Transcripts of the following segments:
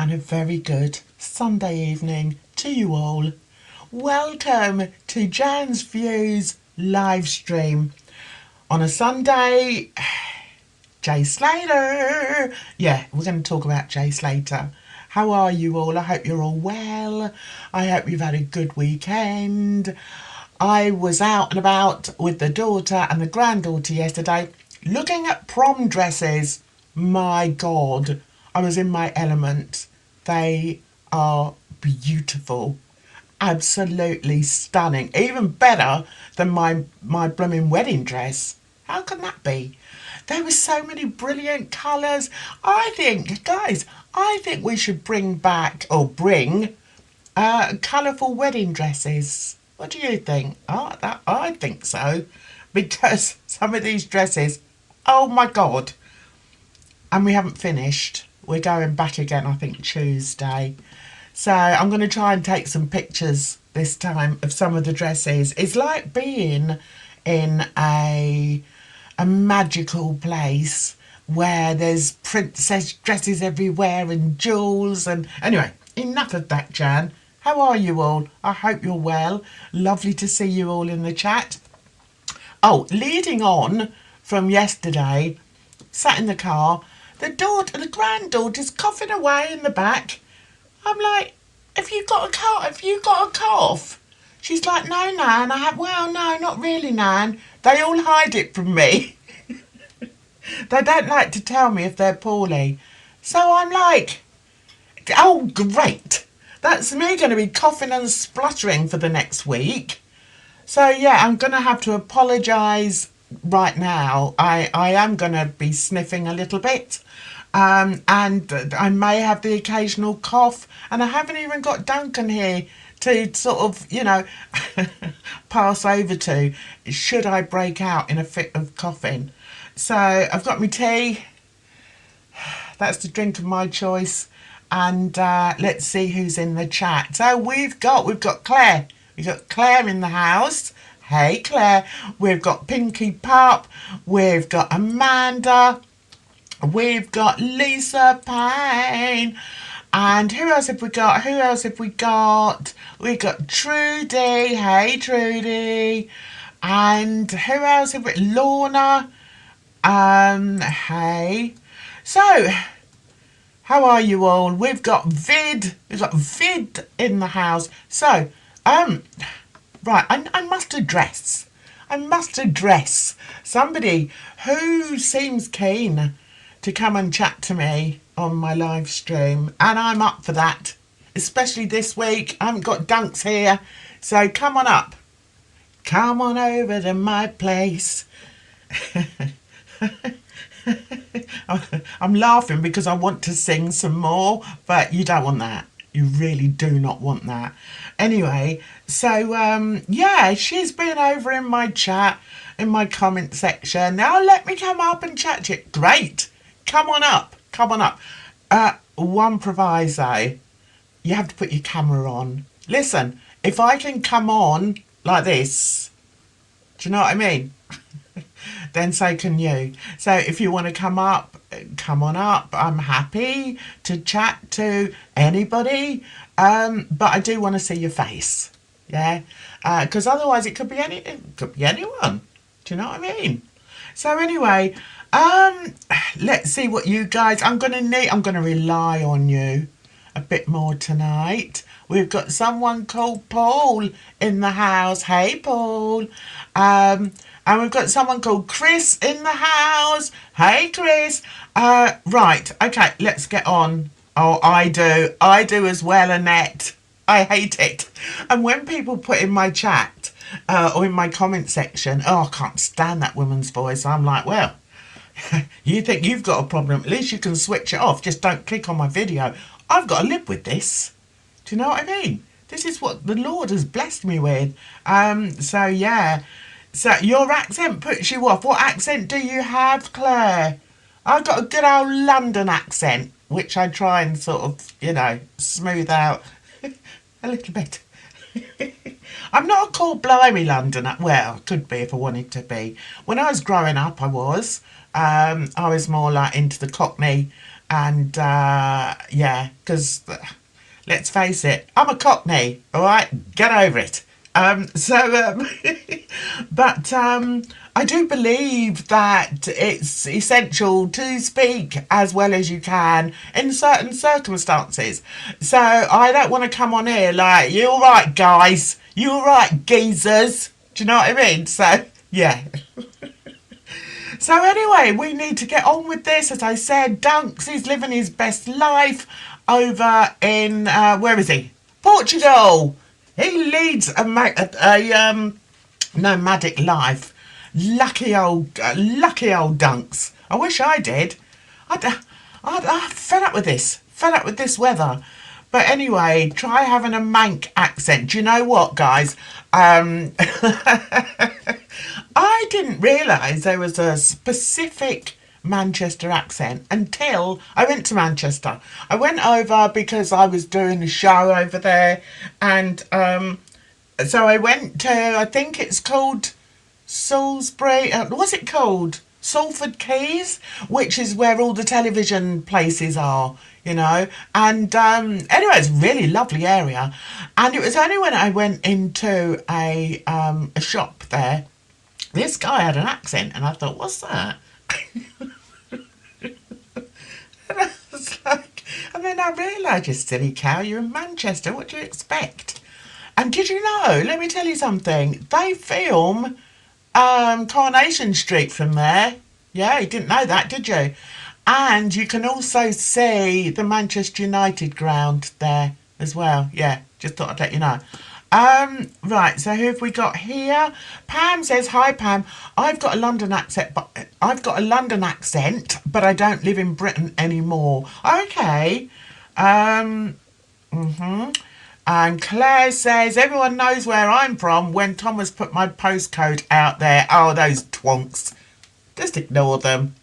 and a very good Sunday evening to you all. Welcome to Jan's Views live stream on a Sunday. Slater. Yeah, we're going to talk about Slater. How are you all? I hope you're all well. I hope you've had a good weekend. I was out and about with the daughter and the granddaughter yesterday looking at prom dresses. My God, I was in my element. They are beautiful. Absolutely stunning. Even better than my blooming wedding dress. How can that be? There were so many brilliant colours. I think we should bring colourful wedding dresses. What do you think? I think so. Because some of these dresses, oh my God. And we haven't finished. We're going back again, I think, Tuesday. So I'm going to try and take some pictures this time of some of the dresses. It's like being in a magical place where there's princess dresses everywhere and jewels. And anyway, enough of that, Jan. How are you all? I hope you're well. Lovely to see you all in the chat. Oh, leading on from yesterday, sat in the car, the granddaughter's coughing away in the back. I'm like, have you got a cough? She's like, no, Nan. Well, no, not really, Nan. They all hide it from me. They don't like to tell me if they're poorly. So I'm like, oh, great. That's me going to be coughing and spluttering for the next week. So, yeah, I'm going to have to apologise right now. I am going to be sniffing a little bit. And I may have the occasional cough. And I haven't even got Duncan here to sort of, pass over to, should I break out in a fit of coughing. So I've got my tea. That's the drink of my choice. And let's see who's in the chat. So we've got Claire. We've got Claire in the house. Hey, Claire. We've got Pinky Pup. We've got Amanda. We've got Lisa Payne. And who else have we got? We've got Trudy. Hey, Trudy. And who else have we? Lorna. Hey. So, how are you all? We've got Vid in the house. So, right, I must address somebody who seems keen to come and chat to me on my live stream, and I'm up for that, especially this week. I haven't got Dunks here, so come on up. Come on over to my place. I'm laughing because I want to sing some more, but you don't want that. You really do not want that. Anyway, so yeah, she's been over in my chat, in my comment section. Now let me come up and chat to you. Great. Come on up. One proviso. You have to put your camera on. Listen, if I can come on like this, do you know what I mean? Then so can you. So if you want to come up, come on up. I'm happy to chat to anybody, but I do want to see your face, yeah, because otherwise it could be anyone. Do you know what I mean? So anyway, let's see what you guys. I'm gonna rely on you a bit more tonight. We've got someone called Paul in the house. Hey, Paul. And we've got someone called Chris in the house. Hey, Chris. Right. Okay, let's get on. Oh, I do as well, Annette. I hate it. And when people put in my chat or in my comment section, I can't stand that woman's voice. I'm like, well, you think you've got a problem. At least you can switch it off. Just don't click on my video. I've got to live with this. Do you know what I mean? This is what the Lord has blessed me with. So, yeah. So your accent puts you off. What accent do you have, Claire? I've got a good old London accent, which I try and sort of, smooth out a little bit. I'm not a cold blimey Londoner. Well, I could be if I wanted to be. When I was growing up, I was more like into the Cockney And yeah, because let's face it, I'm a Cockney, all right? Get over it. But I do believe that it's essential to speak as well as you can in certain circumstances. So I don't want to come on here like, you all right, guys? You all right, geezers? Do you know what I mean? So, yeah. So anyway, we need to get on with this. As I said, Dunks is living his best life over in where is he? Portugal. He leads a nomadic life. Lucky old Dunks. I wish I did. I'm fed up with this. Fed up with this weather. But anyway, try having a Manc accent. Do you know what, guys? I didn't realise there was a specific Manchester accent until I went to Manchester. I went over because I was doing a show over there, and so I went to, I think it's called Salisbury, what's it called? Salford Quays, which is where all the television places are, you know. And anyway, it's a really lovely area. And it was only when I went into a shop there, this guy had an accent, and I thought, what's that? And I was like, and then I realised, you silly cow, you're in Manchester, what do you expect? And did you know, let me tell you something, they film Coronation Street from there. Yeah, you didn't know that, did you? And you can also see the Manchester United ground there as well. Yeah, just thought I'd let you know. Right, so who have we got here? Pam says, hi Pam, I've got a London accent, but I don't live in Britain anymore. Okay. And Claire says, everyone knows where I'm from when Thomas put my postcode out there. Oh, those twonks. Just ignore them.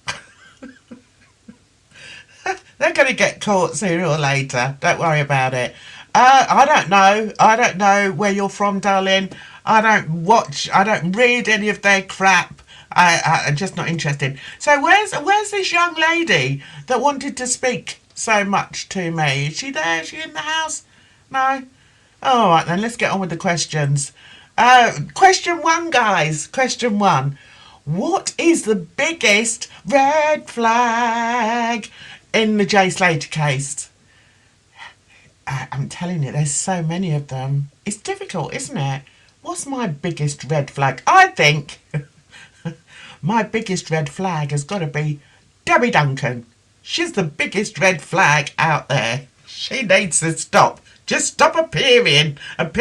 They're going to get caught sooner or later. Don't worry about it. I don't know. I don't know where you're from, darling. I don't read any of their crap. I'm just not interested. So where's this young lady that wanted to speak so much to me? Is she there? Is she in the house? No? All right, then, let's get on with the questions. Question one, guys. Question one. What is the biggest red flag in the Jay Slater case? I'm telling you, there's so many of them. It's difficult, isn't it? What's my biggest red flag? I think my biggest red flag has got to be Debbie Duncan. She's the biggest red flag out there. She needs to stop. Just stop appearing on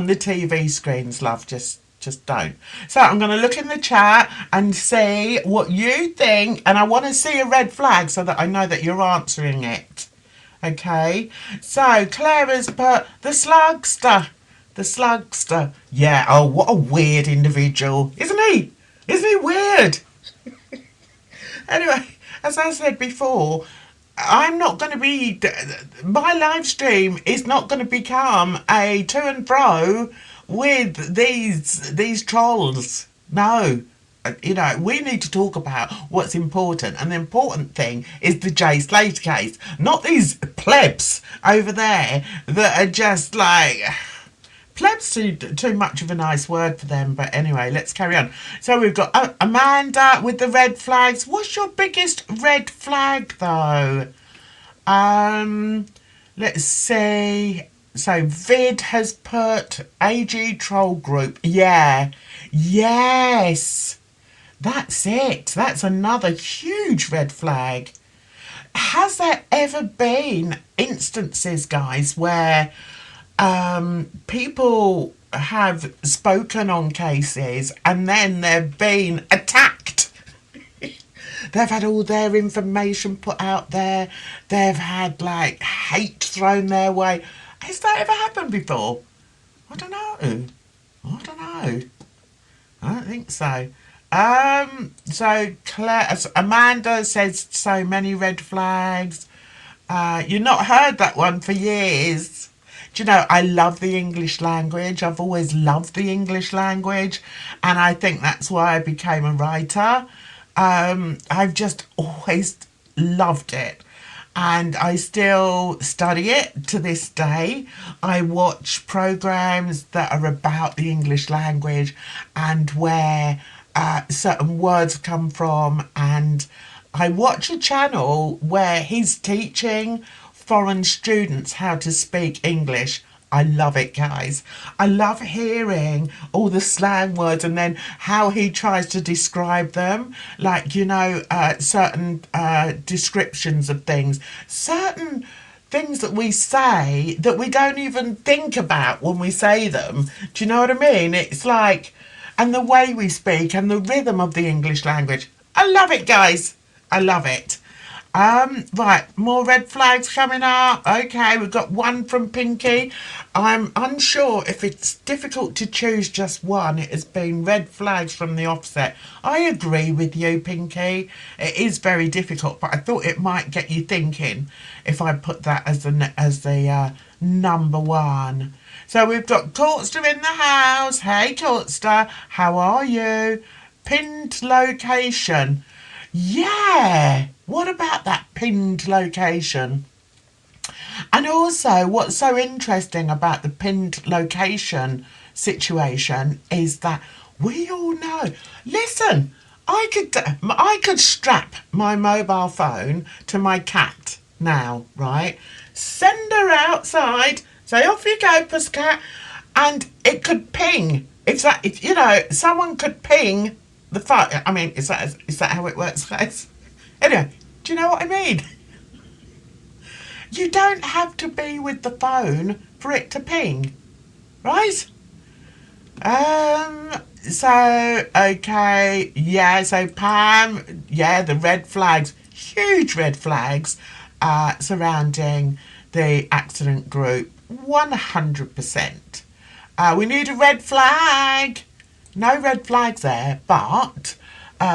the TV screens, love. Just don't. So I'm going to look in the chat and see what you think. And I want to see a red flag so that I know that you're answering it. Okay. So Claire has put the slugster. The slugster. Yeah. Oh, what a weird individual. Isn't he? Isn't he weird? Anyway, as I said before, I'm not going to be, my live stream is not going to become a to and fro with these trolls. No. You know, we need to talk about what's important, and the important thing is the Jay Slater case, not these plebs over there that are just like, plebs too much of a nice word for them. But anyway, let's carry on. So we've got Amanda with the red flags. What's your biggest red flag though? Let's see. So Vid has put AG Troll Group. Yeah. Yes. That's it. That's another huge red flag. Has there ever been instances, guys, where people have spoken on cases and then they've been attacked? They've had all their information put out there. They've had, like, hate thrown their way. Has that ever happened before? I don't know. I don't think so. So Amanda says so many red flags. You've not heard that one for years. Do you know, I love the English language. I've always loved the English language. And I think that's why I became a writer. I've just always loved it. And I still study it to this day. I watch programs that are about the English language and where certain words come from. And I watch a channel where he's teaching foreign students how to speak English. I love it, guys. I love hearing all the slang words and then how he tries to describe them. Like, certain descriptions of things, certain things that we say that we don't even think about when we say them. Do you know what I mean? It's like, and the way we speak and the rhythm of the English language. I love it, guys. I love it. Right, more red flags coming up. Okay, we've got one from Pinky. I'm unsure if it's difficult to choose just one. It has been red flags from the offset. I agree with you, Pinky. It is very difficult, but I thought it might get you thinking if I put that as the number one. So we've got Tortster in the house. Hey, Tortster, how are you? Pinned location. Yeah, what about that pinned location? And also, what's so interesting about the pinned location situation is that we all know. Listen, I could strap my mobile phone to my cat now, right? Send her outside, say off you go, pussycat, and it could ping. If someone could ping the phone. I mean, is that how it works, guys? Anyway, do you know what I mean? You don't have to be with the phone for it to ping, right? Okay, yeah, so Pam, yeah, the red flags, huge red flags surrounding the accident group, 100%. We need a red flag. No red flags there, but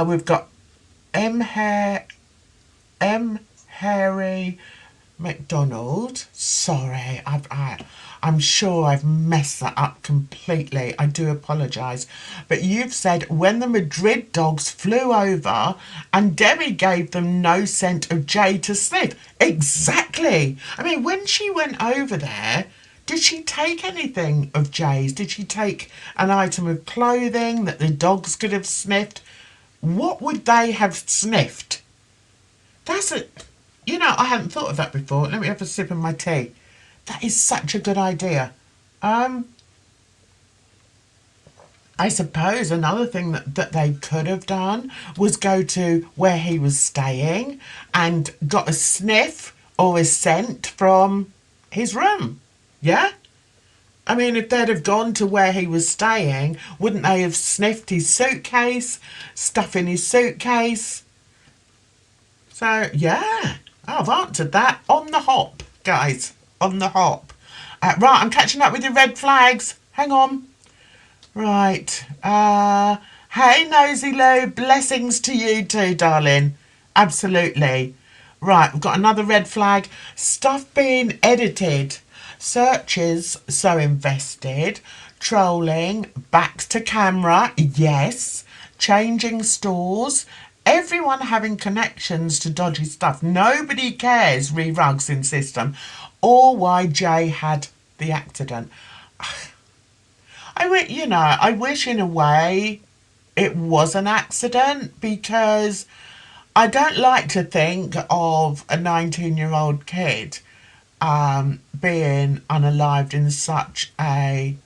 we've got M. Harry McDonald. Sorry, I'm sure I've messed that up completely. I do apologise. But you've said when the Madrid dogs flew over and Debbie gave them no scent of Jay to sniff. Exactly. I mean, when she went over there, did she take anything of Jay's? Did she take an item of clothing that the dogs could have sniffed? What would they have sniffed? That's it. I hadn't thought of that before. Let me have a sip of my tea. That is such a good idea. Um, I suppose another thing that they could have done was go to where he was staying and got a sniff or a scent from his room. Yeah? I mean, if they'd have gone to where he was staying, wouldn't they have sniffed his suitcase, stuff in his suitcase? So, yeah, I've answered that on the hop, guys, on the hop. Right, I'm catching up with your red flags. Hang on. Right. Hey, Nosy Lou, blessings to you too, darling. Absolutely. Right, we've got another red flag. Stuff being edited. Searches so invested. Trolling. Backs to camera. Yes. Changing stores. Everyone having connections to dodgy stuff. Nobody cares, Rugs in system, or why Jay had the accident. I wish in a way it was an accident because I don't like to think of a 19-year-old kid being unalived in such a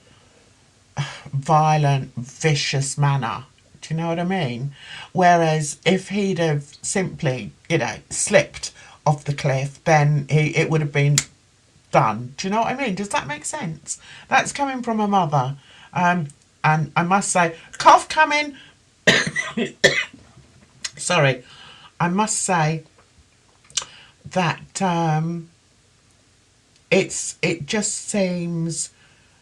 violent, vicious manner. Do you know what I mean? Whereas if he'd have simply, slipped off the cliff, then it would have been done. Do you know what I mean? Does that make sense? That's coming from a mother. And I must say, cough coming. Sorry. I must say that it just seems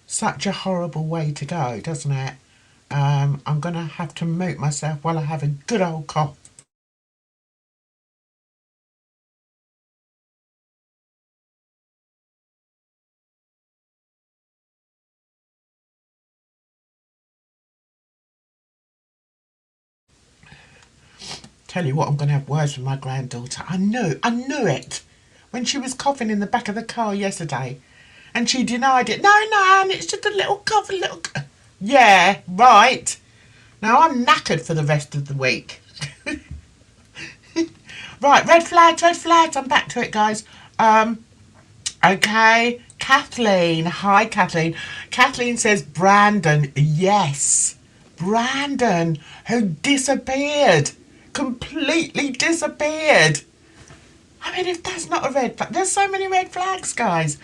such a horrible way to go, doesn't it? I'm going to have to mute myself while I have a good old cough. Tell you what, I'm going to have words with my granddaughter. I knew it. When she was coughing in the back of the car yesterday. And she denied it. No, Nan, it's just a little cough, Yeah, right. Now I'm knackered for the rest of the week. Right, red flags. I'm back to it, guys. Okay, Kathleen. Hi, Kathleen. Kathleen says Brandon. Yes, Brandon, who disappeared. Completely disappeared. I mean, if that's not a red flag, there's so many red flags, guys.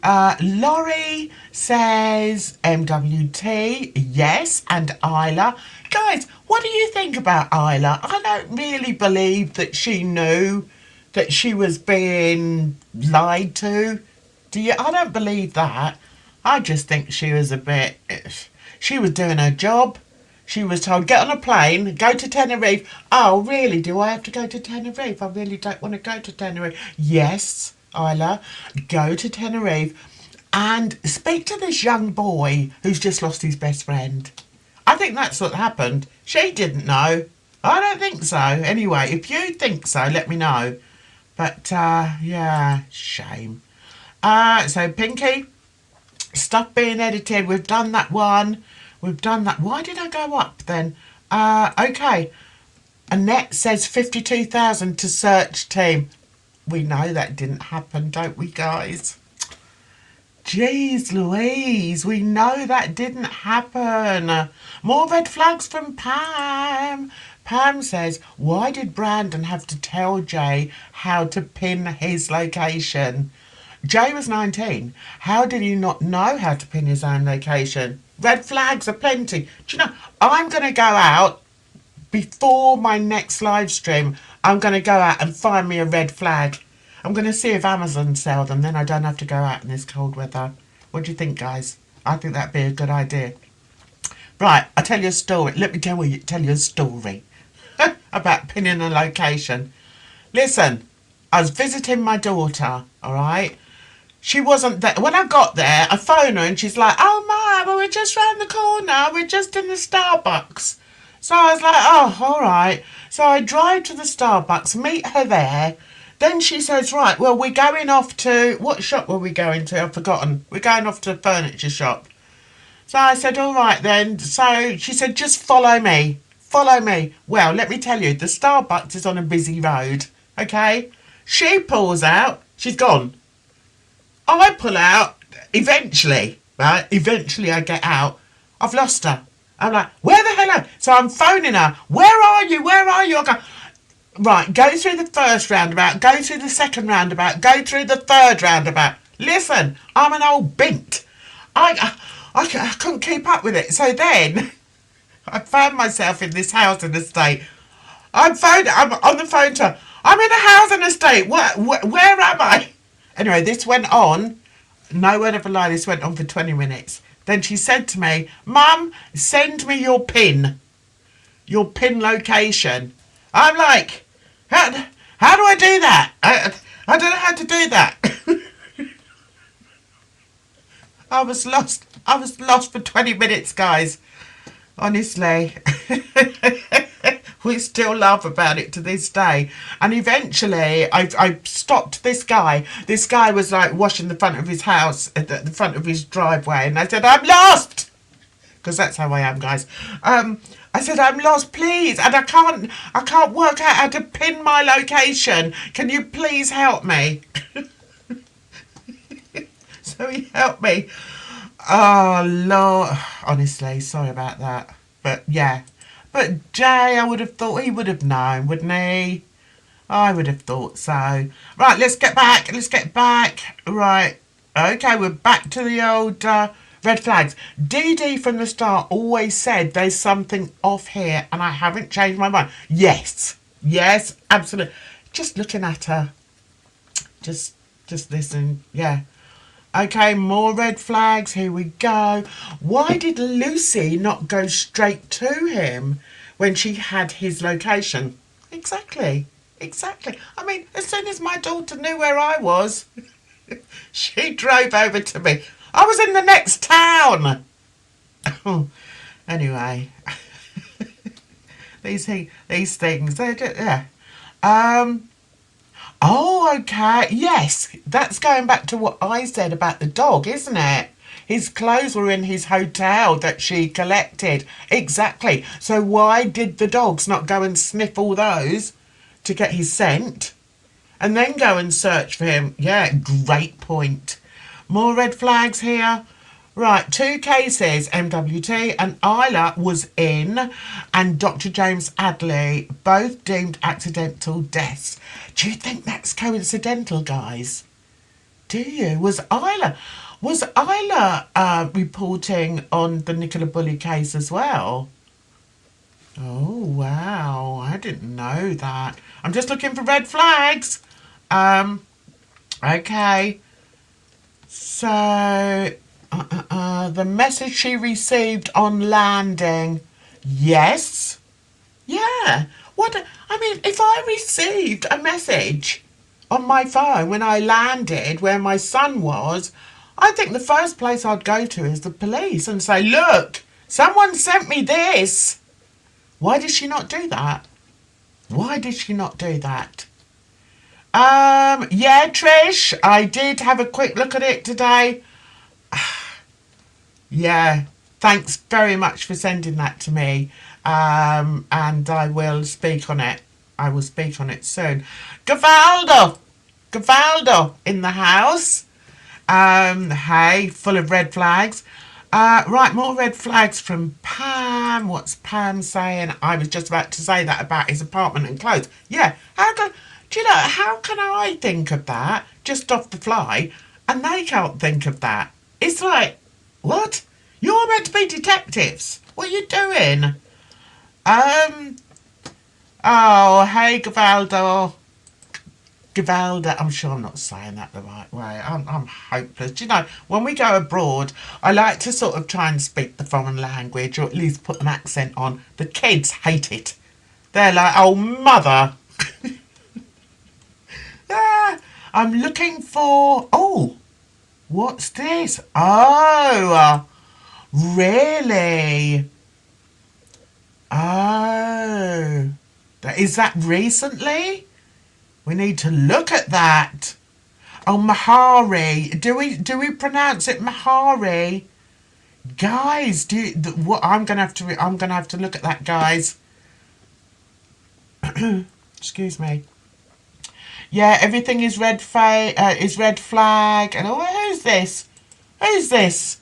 Laurie says MWT, yes, and Isla. Guys, what do you think about Isla? I don't really believe that she knew that she was being lied to. Do you? I don't believe that. I just think she was a bit... She was doing her job. She was told, get on a plane, go to Tenerife. Oh, really? Do I have to go to Tenerife? I really don't want to go to Tenerife. Yes, Isla, go to Tenerife and speak to this young boy who's just lost his best friend. I think that's what happened. She didn't know. I don't think so. Anyway, if you think so, let me know. But, yeah, shame. So, Pinky, stuff being edited. We've done that one. We've done that. Why did I go up then? Okay. Annette says 52,000 to search team. We know that didn't happen, don't we, guys? Jeez Louise, we know that didn't happen. More red flags from Pam. Pam says, why did Brandon have to tell Jay how to pin his location? Jay was 19. How did he not know how to pin his own location? Red flags are plenty. Do you know, I'm going to go out before my next live stream. I'm going to go out and find me a red flag. I'm going to see if Amazon sell them. Then I don't have to go out in this cold weather. What do you think, guys? I think that'd be a good idea. Right, I'll tell you a story. Let me tell you a story about pinning a location. Listen, I was visiting my daughter, all right? She wasn't there. When I got there, I phoned her and she's like, oh, Mum, we're just round the corner. We're just in the Starbucks. So I was like, oh, all right. So I drive to the Starbucks, meet her there. Then she says, right, well, we're going off to... What shop were we going to? I've forgotten. We're going off to a furniture shop. So I said, all right then. So she said, just follow me. Follow me. Well, let me tell you, the Starbucks is on a busy road, okay? She pulls out. She's gone. I pull out, eventually, right? Eventually I get out. I've lost her. I'm like, where the hell are you? So I'm phoning her. Where are you? Where are you? I go, right, go through the first roundabout, go through the second roundabout, go through the third roundabout. Listen, I'm an old bint. I couldn't keep up with it. So then I found myself in this housing estate. I'm on the phone to her. I'm in a housing estate. Where am I? Anyway, this went on, no word of a lie, this went on for 20 minutes. Then she said to me, Mum, send me your PIN location. I'm like, how do I do that? I don't know how to do that. I was lost for 20 minutes, guys. Honestly. We still laugh about it to this day. And eventually, I stopped this guy. This guy was like washing the front of his house, at the front of his driveway. And I said, I'm lost! Because that's how I am, guys. I said, I'm lost, please. And I can't work out how to pin my location. Can you please help me? So he helped me. Oh, Lord. Honestly, sorry about that. But, yeah. But Jay, I would have thought he would have known, wouldn't he? I would have thought so. Right, let's get back. Right. Okay, we're back to the old red flags. Dee Dee from the start always said there's something off here and I haven't changed my mind. Yes, absolutely. Just looking at her. Just listen. Yeah. Okay, more red flags. Here we go. Why did Lucy not go straight to him when she had his location? Exactly. I mean, as soon as my daughter knew where I was, she drove over to me. I was in the next town. Anyway. these things. They're just, yeah. Um. Oh, okay. Yes, that's going back to what I said about the dog, isn't it? His clothes were in his hotel that she collected. Exactly. So why did the dogs not go and sniff all those to get his scent and then go and search for him? Yeah, great point. More red flags here. Right, 2 cases, MWT and Isla was in, and Dr. James Adley, both deemed accidental deaths. Do you think that's coincidental, guys? Do you? Was Isla reporting on the Nicola Bully case as well? Oh, wow. I didn't know that. I'm just looking for red flags. Um, okay. So, the message she received on landing. Yes. Yeah. I mean, if I received a message on my phone when I landed where my son was, I think the first place I'd go to is the police and say, look, someone sent me this. Why did she not do that? Why did she not do that? Yeah, Trish, I did have a quick look at it today. Yeah, thanks very much for sending that to me. And I will speak on it. I will speak on it soon. Gavaldo in the house. Hey, full of red flags. Right, more red flags from Pam. What's Pam saying? I was just about to say that about his apartment and clothes. Yeah, do you know, how can I think of that just off the fly and they can't think of that? It's like, what? You're meant to be detectives. What are you doing? Um, oh, hey, Gavaldo. Givalda, I'm sure I'm not saying that the right way. I'm hopeless. Do you know, when we go abroad, I like to sort of try and speak the foreign language or at least put an accent on. The kids hate it. They're like, oh, mother. Ah, I'm looking for... Oh, what's this? Oh, really? Oh. Is that recently? We need to look at that. Oh, Mahari. Do we pronounce it Mahari? Guys, what I'm gonna have to look at that, guys. Excuse me. Yeah, everything is is red flag. And oh, who's this? Who's this?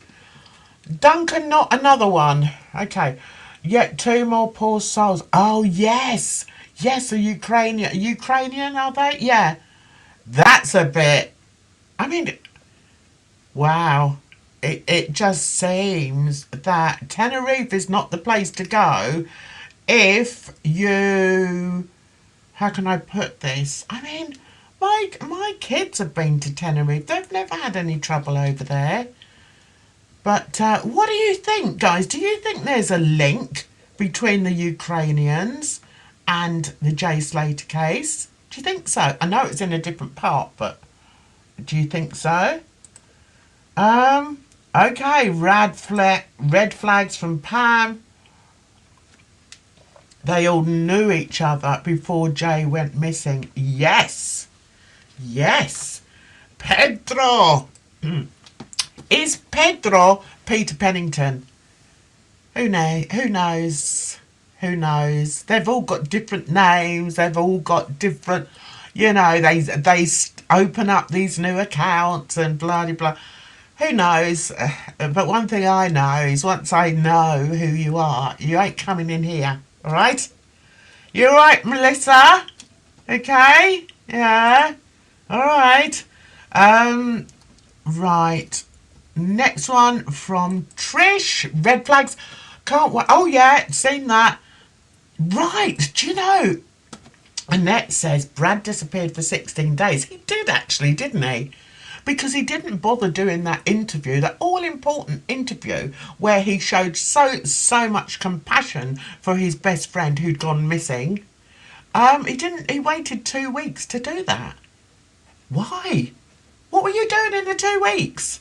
Duncan, not another one. Okay. Yet 2 more poor souls. Oh yes. Yes, a Ukrainian, are they? Yeah. That's a bit... I mean, wow. It just seems that Tenerife is not the place to go if you... How can I put this? I mean, my kids have been to Tenerife. They've never had any trouble over there. But what do you think, guys? Do you think there's a link between the Ukrainians and the Jay Slater case? Do you think so? I know it's in a different part, but do you think so? Okay, red flags from Pam. They all knew each other before Jay went missing. Yes. Yes. Pedro. Is Pedro Peter Pennington? Who knows? Who knows? They've all got different names. They've all got different, they open up these new accounts and blah, blah, blah. Who knows? But one thing I know is once I know who you are, you ain't coming in here. All right? You all right, Melissa? Okay? Yeah? All right. Right. Next one from Trish. Red flags. Can't wait. Oh, yeah. Seen that. Right. Do you know? Annette says Brad disappeared for 16 days. He did actually, didn't he? Because he didn't bother doing that interview, that all-important interview where he showed so much compassion for his best friend who'd gone missing. He waited 2 weeks to do that. Why? What were you doing in the 2 weeks?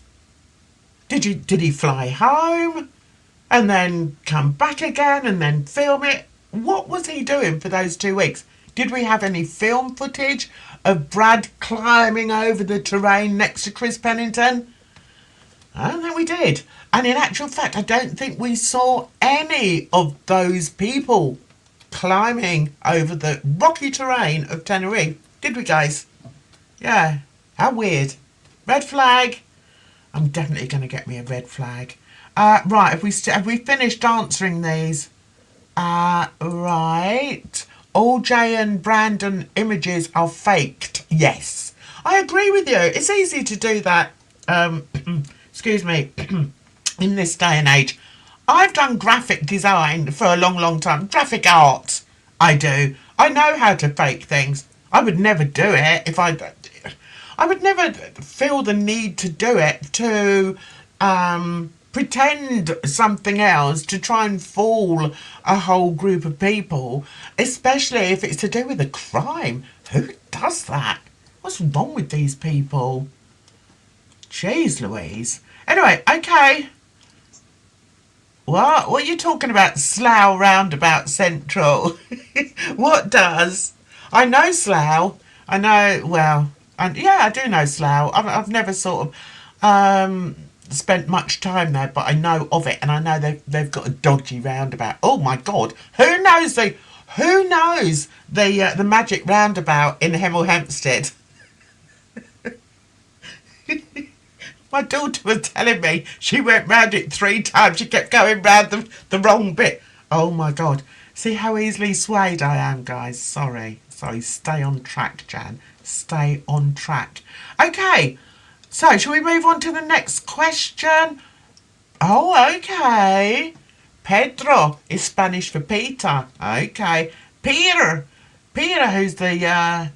Did he fly home and then come back again and then film it? what was he doing for those 2 weeks? Did we have any film footage of Brad climbing over the terrain next to Chris Pennington? I don't think we did. And in actual fact, I don't think we saw any of those people climbing over the rocky terrain of Tenerife. Did we, guys? Yeah. How weird. Red flag. I'm definitely going to get me a red flag. Right, have we finished answering these? Right. All Jay and Brandon images are faked. Yes. I agree with you. It's easy to do that. Excuse me. In this day and age. I've done graphic design for a long, long time. Graphic art. I do. I know how to fake things. I would never do it if I would never feel the need to do it to pretend something else to try and fool a whole group of people, especially if it's to do with a crime. Who does that? What's wrong with these people? Jeez Louise. Anyway, okay. What are you talking about, Slough Roundabout Central? What does? I know Slough. I know, well, yeah, I do know Slough. I've never sort of spent much time there, but I know of it, and I know they've got a dodgy roundabout. Oh my God, who knows the magic roundabout in Hemel Hempstead? My daughter was telling me she went round it 3 times. She kept going round the wrong bit. Oh my God. See how easily swayed I am, guys. Sorry. Stay on track, Jan. Stay on track. Okay. So, shall we move on to the next question? Oh, okay. Pedro is Spanish for Peter. Okay. Peter, who's the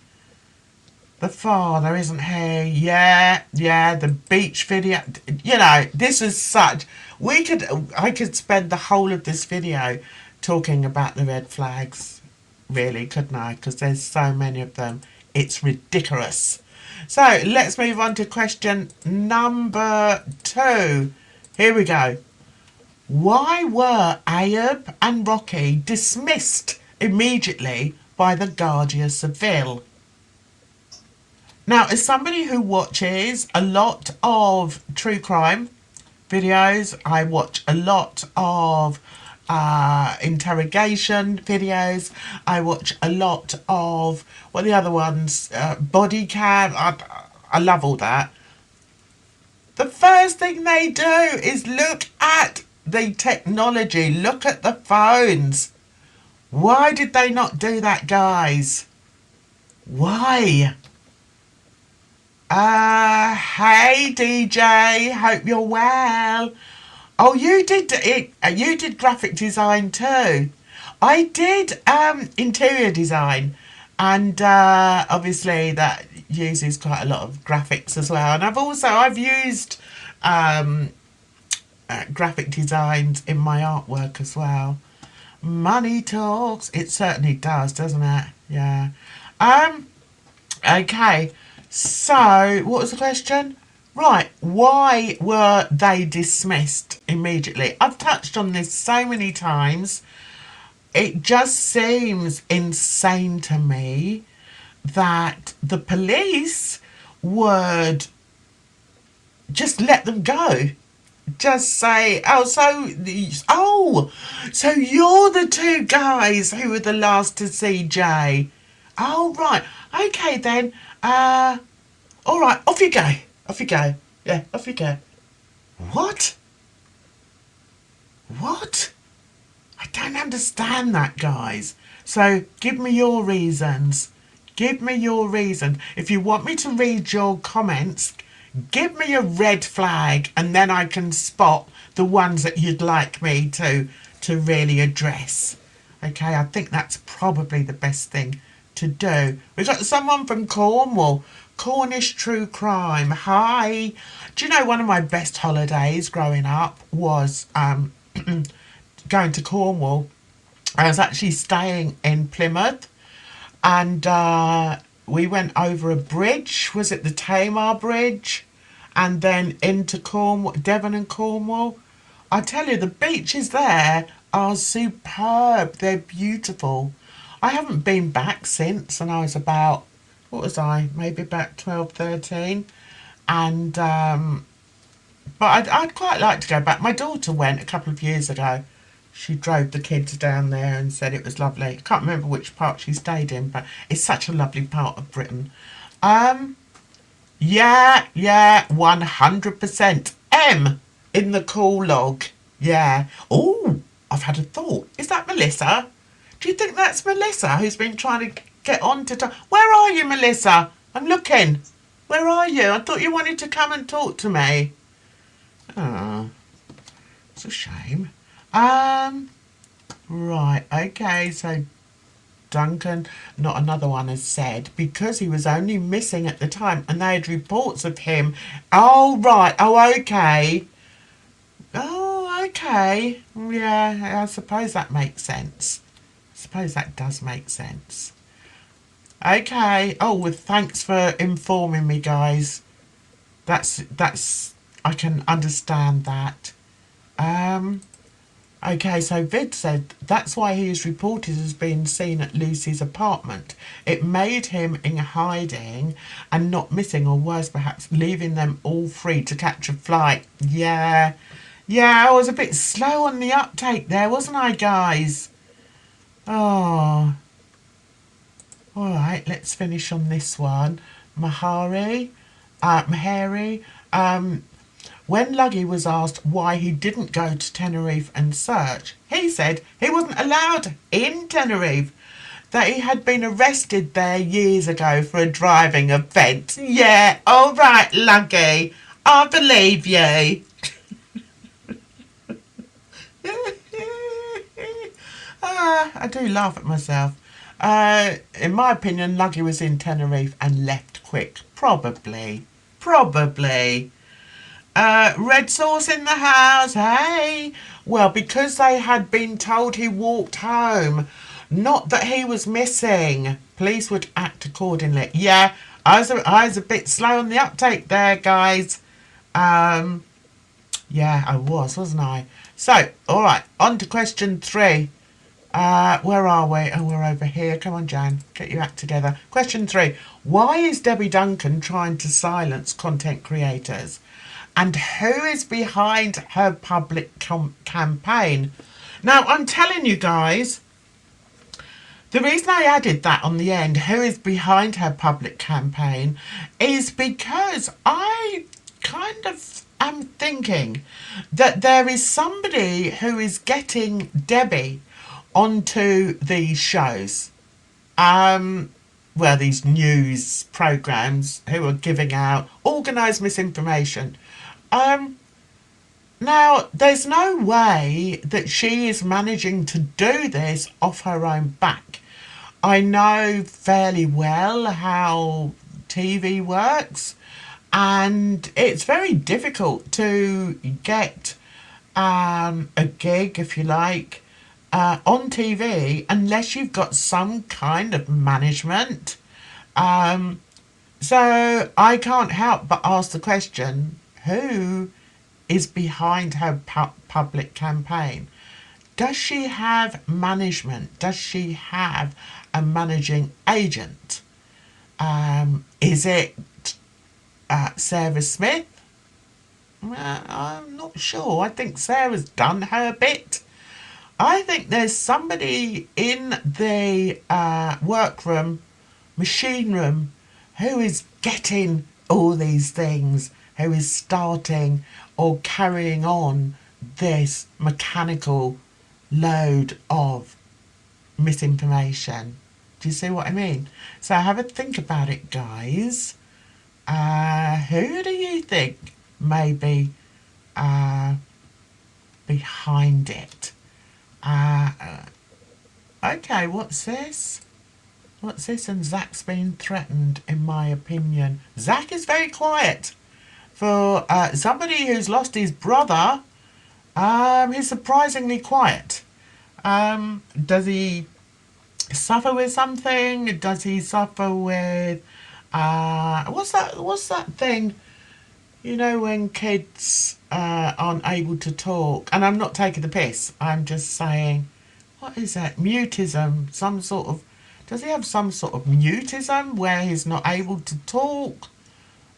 father, isn't he? Yeah, the beach video. You know, this is such... I could spend the whole of this video talking about the red flags. Really, couldn't I? Because there's so many of them. It's ridiculous. So, let's move on to question number 2. Here we go. Why were Ayub and Rocky dismissed immediately by the Guardia Civil? Now, as somebody who watches a lot of true crime videos, I watch a lot of interrogation videos, I watch a lot of, what are the other ones, body cam, I love all that. The first thing they do is look at the technology, look at the phones. Why did they not do that, guys? Why? Hey DJ, hope you're well. Oh, you did it. You did graphic design too. I did interior design, and obviously that uses quite a lot of graphics as well. And I've used graphic designs in my artwork as well. Money talks. It certainly does, doesn't it? Yeah. Okay. So, what was the question? Right, why were they dismissed immediately? I've touched on this so many times. It just seems insane to me that the police would just let them go. Just say, so you're the 2 guys who were the last to see Jay. Oh, right. Okay, then. All right, off you go. Off you go. Yeah, off you go. What? What? I don't understand that, guys. So, give me your reasons. Give me your reason. If you want me to read your comments, give me a red flag, and then I can spot the ones that you'd like me to really address. Okay, I think that's probably the best thing to do. We've got someone from Cornwall. Cornish True Crime. Hi. Do you know one of my best holidays growing up was going to Cornwall? I was actually staying in Plymouth, and we went over a bridge. Was it the Tamar Bridge? And then into Cornwall, Devon and Cornwall. I tell you, the beaches there are superb. They're beautiful. I haven't been back since, and I was about, what was I? Maybe about 12, 13. And, but I'd quite like to go back. My daughter went a couple of years ago. She drove the kids down there and said it was lovely. I can't remember which part she stayed in, but it's such a lovely part of Britain. Um, yeah, 100%. M in the call log. Yeah. Oh, I've had a thought. Is that Melissa? Do you think that's Melissa who's been trying to get on to talk? Where are you, Melissa? I'm looking. Where are you? I thought you wanted to come and talk to me. Oh, it's a shame. Right, okay, so Duncan, not another one, has said because he was only missing at the time and they had reports of him. Oh, right, oh, okay. Oh, okay. Yeah, I suppose that makes sense. I suppose that does make sense. Okay. Oh, well, thanks for informing me, guys. That's I can understand that. Um, okay, so Vid said that's why he is reported as being seen at Lucy's apartment. It made him in hiding and not missing, or worse perhaps, leaving them all free to catch a flight. Yeah. Yeah, I was a bit slow on the uptake there, wasn't I, guys? Oh. Alright, let's finish on this one. Mahari. When Luggy was asked why he didn't go to Tenerife and search, he said he wasn't allowed in Tenerife, that he had been arrested there years ago for a driving offence. Yeah, alright, Luggy. I believe you. I do laugh at myself. In my opinion, Luggy was in Tenerife and left quick. Probably. Red sauce in the house, hey? Well, because they had been told he walked home, not that he was missing. Police would act accordingly. Yeah, I was a bit slow on the uptake there, guys. Yeah, I was, wasn't I? So, all right, on to question 3. Where are we? Oh, we're over here. Come on, Jan, get your act together. Question 3. Why is Debbie Duncan trying to silence content creators? And who is behind her public campaign? Now, I'm telling you guys, the reason I added that on the end, who is behind her public campaign, is because I kind of am thinking that there is somebody who is getting Debbie onto these shows. Well, these news programs who are giving out organised misinformation. Now, there's no way that she is managing to do this off her own back. I know fairly well how TV works, and it's very difficult to get a gig, if you like, on TV unless you've got some kind of management. So I can't help but ask the question, who is behind her public campaign? Does she have management? Does she have a managing agent? Is it Sarah Smith? I'm not sure. I think Sarah's done her bit. I think there's somebody in the workroom, machine room, who is getting all these things, who is starting or carrying on this mechanical load of misinformation. Do you see what I mean? So have a think about it, guys. Who do you think may be behind it? Okay, what's this? What's this? And Zach's been threatened, in my opinion. Zach is very quiet. For somebody who's lost his brother, he's surprisingly quiet. Does he suffer with something? Does he suffer with... what's that thing? You know, when kids aren't able to talk. And I'm not taking the piss. I'm just saying, what is that? Mutism. Some sort of. Does he have some sort of mutism where he's not able to talk?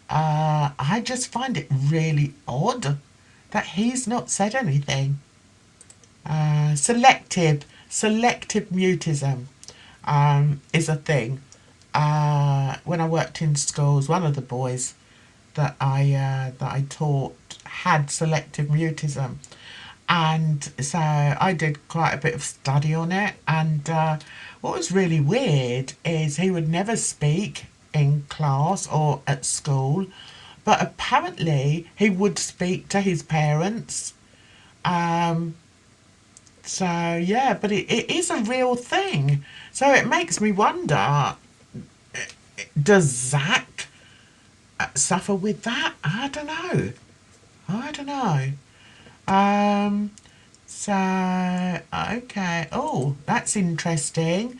I just find it really odd that he's not said anything. Selective mutism is a thing. When I worked in schools, one of the boys that I taught had selective mutism, and so I did quite a bit of study on it. And what was really weird is he would never speak in class or at school, but apparently he would speak to his parents. Um, so yeah, but it is a real thing. So it makes me wonder: does Zach suffer with that? I don't know. I don't know. Um, so, okay. Oh, that's interesting.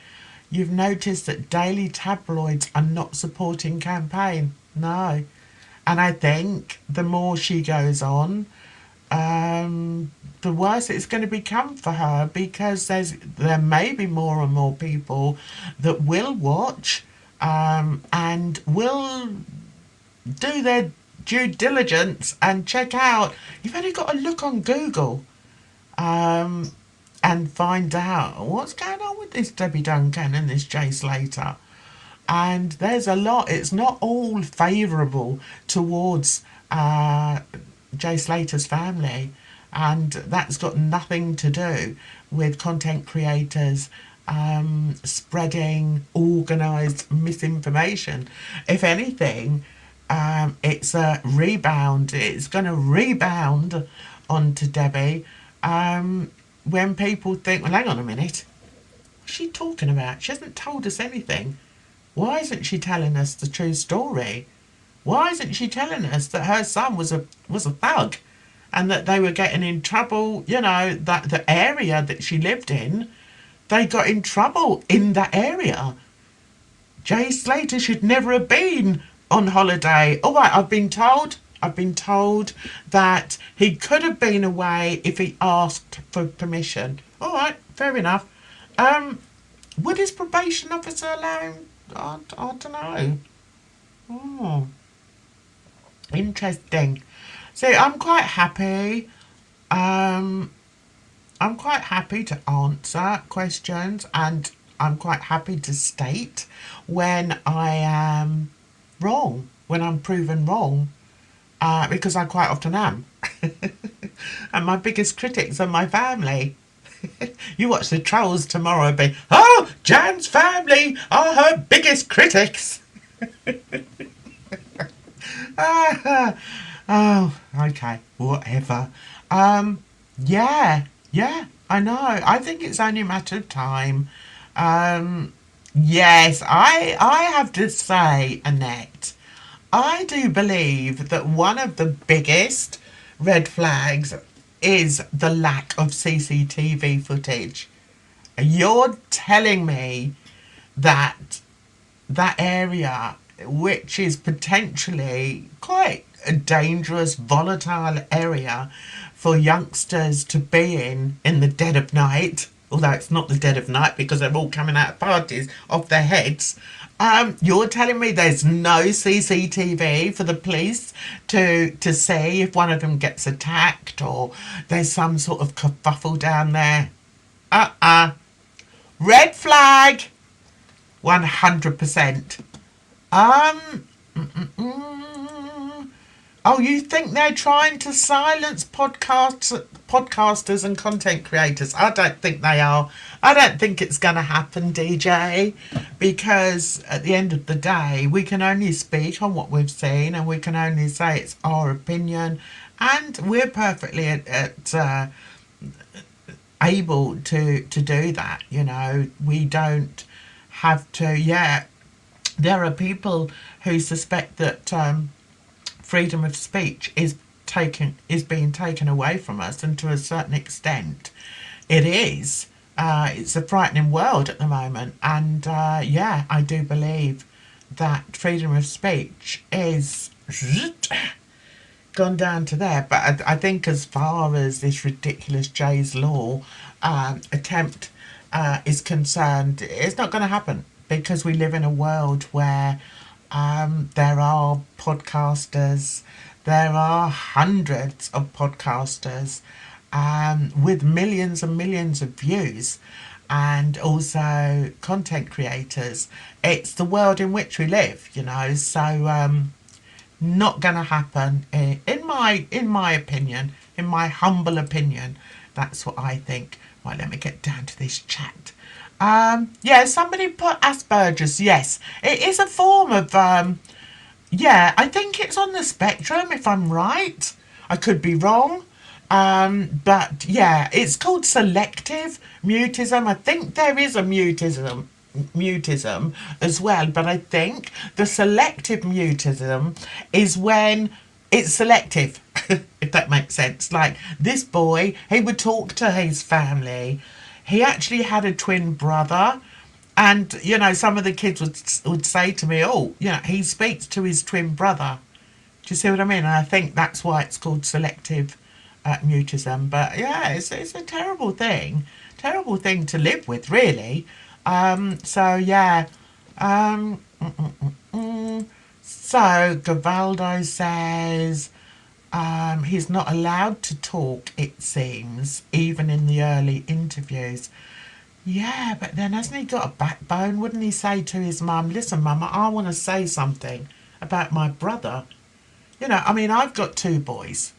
You've noticed that daily tabloids are not supporting campaign. No. And I think the more she goes on, the worse it's going to become for her, because there may be more and more people that will watch and will do their due diligence and check out. You've only got to look on Google and find out what's going on with this Debbie Duncan and this Jay Slater. And there's a lot. It's not all favourable towards Jay Slater's family, and that's got nothing to do with content creators spreading organised misinformation. If anything, it's a rebound. It's going to rebound onto Debbie when people think, well, hang on a minute, what's she talking about? She hasn't told us anything. Why isn't she telling us the true story? Why isn't she telling us that her son was a thug, and that they were getting in trouble? You know, that the area that she lived in, they got in trouble in that area. Jay Slater should never have been on holiday. All right, I've been told that he could have been away if he asked for permission. All right, fair enough. Would his probation officer allow him? I don't know. Oh, interesting. So I'm quite happy. I'm quite happy to answer questions, and I'm quite happy to state when I am wrong, when I'm proven wrong, because I quite often am. And my biggest critics are my family. You watch the trolls tomorrow and be, oh, Jan's family are her biggest critics. Oh, okay, whatever. Yeah, I know. I think it's only a matter of time. Yes, I have to say, Annette, I do believe that one of the biggest red flags is the lack of CCTV footage. You're telling me that that area, which is potentially quite a dangerous, volatile area for youngsters to be in the dead of night, although it's not the dead of night because they're all coming out of parties off their heads. You're telling me there's no CCTV for the police to see if one of them gets attacked or there's some sort of kerfuffle down there? Red flag! 100%. Oh, you think they're trying to silence podcasters and content creators? I don't think they are. I don't think it's going to happen, DJ, because at the end of the day, we can only speak on what we've seen, and we can only say it's our opinion, and we're perfectly able to do that. You know, we don't have to. Yeah, there are people who suspect that freedom of speech is being taken away from us, and to a certain extent it is. It's a frightening world at the moment, and yeah, I do believe that freedom of speech is gone down to there. But I think as far as this ridiculous Jay's Law attempt is concerned, it's not going to happen because we live in a world where there are podcasters, there are hundreds of podcasters with millions and millions of views, and also content creators. It's the world in which we live, you know. So not going to happen in my opinion, in my humble opinion. That's what I think. Right, let me get down to this chat. Yeah, somebody put Asperger's. Yes, it is a form of yeah, I think it's on the spectrum, if I'm right. I could be wrong. But yeah, it's called selective mutism. I think there is a mutism as well, but I think the selective mutism is when it's selective, if that makes sense. Like this boy, he would talk to his family. He actually had a twin brother, and you know, some of the kids would say to me, "Oh, you know, he speaks to his twin brother." Do you see what I mean? And I think that's why it's called selective mutism. But yeah, it's a terrible thing to live with, really. So yeah. Um, mm, mm, mm, mm. So Gavaldo says he's not allowed to talk. It seems, even in the early interviews. Yeah, but then hasn't he got a backbone? Wouldn't he say to his mum, "Listen, mum, I want to say something about my brother"? You know, I mean, I've got two boys,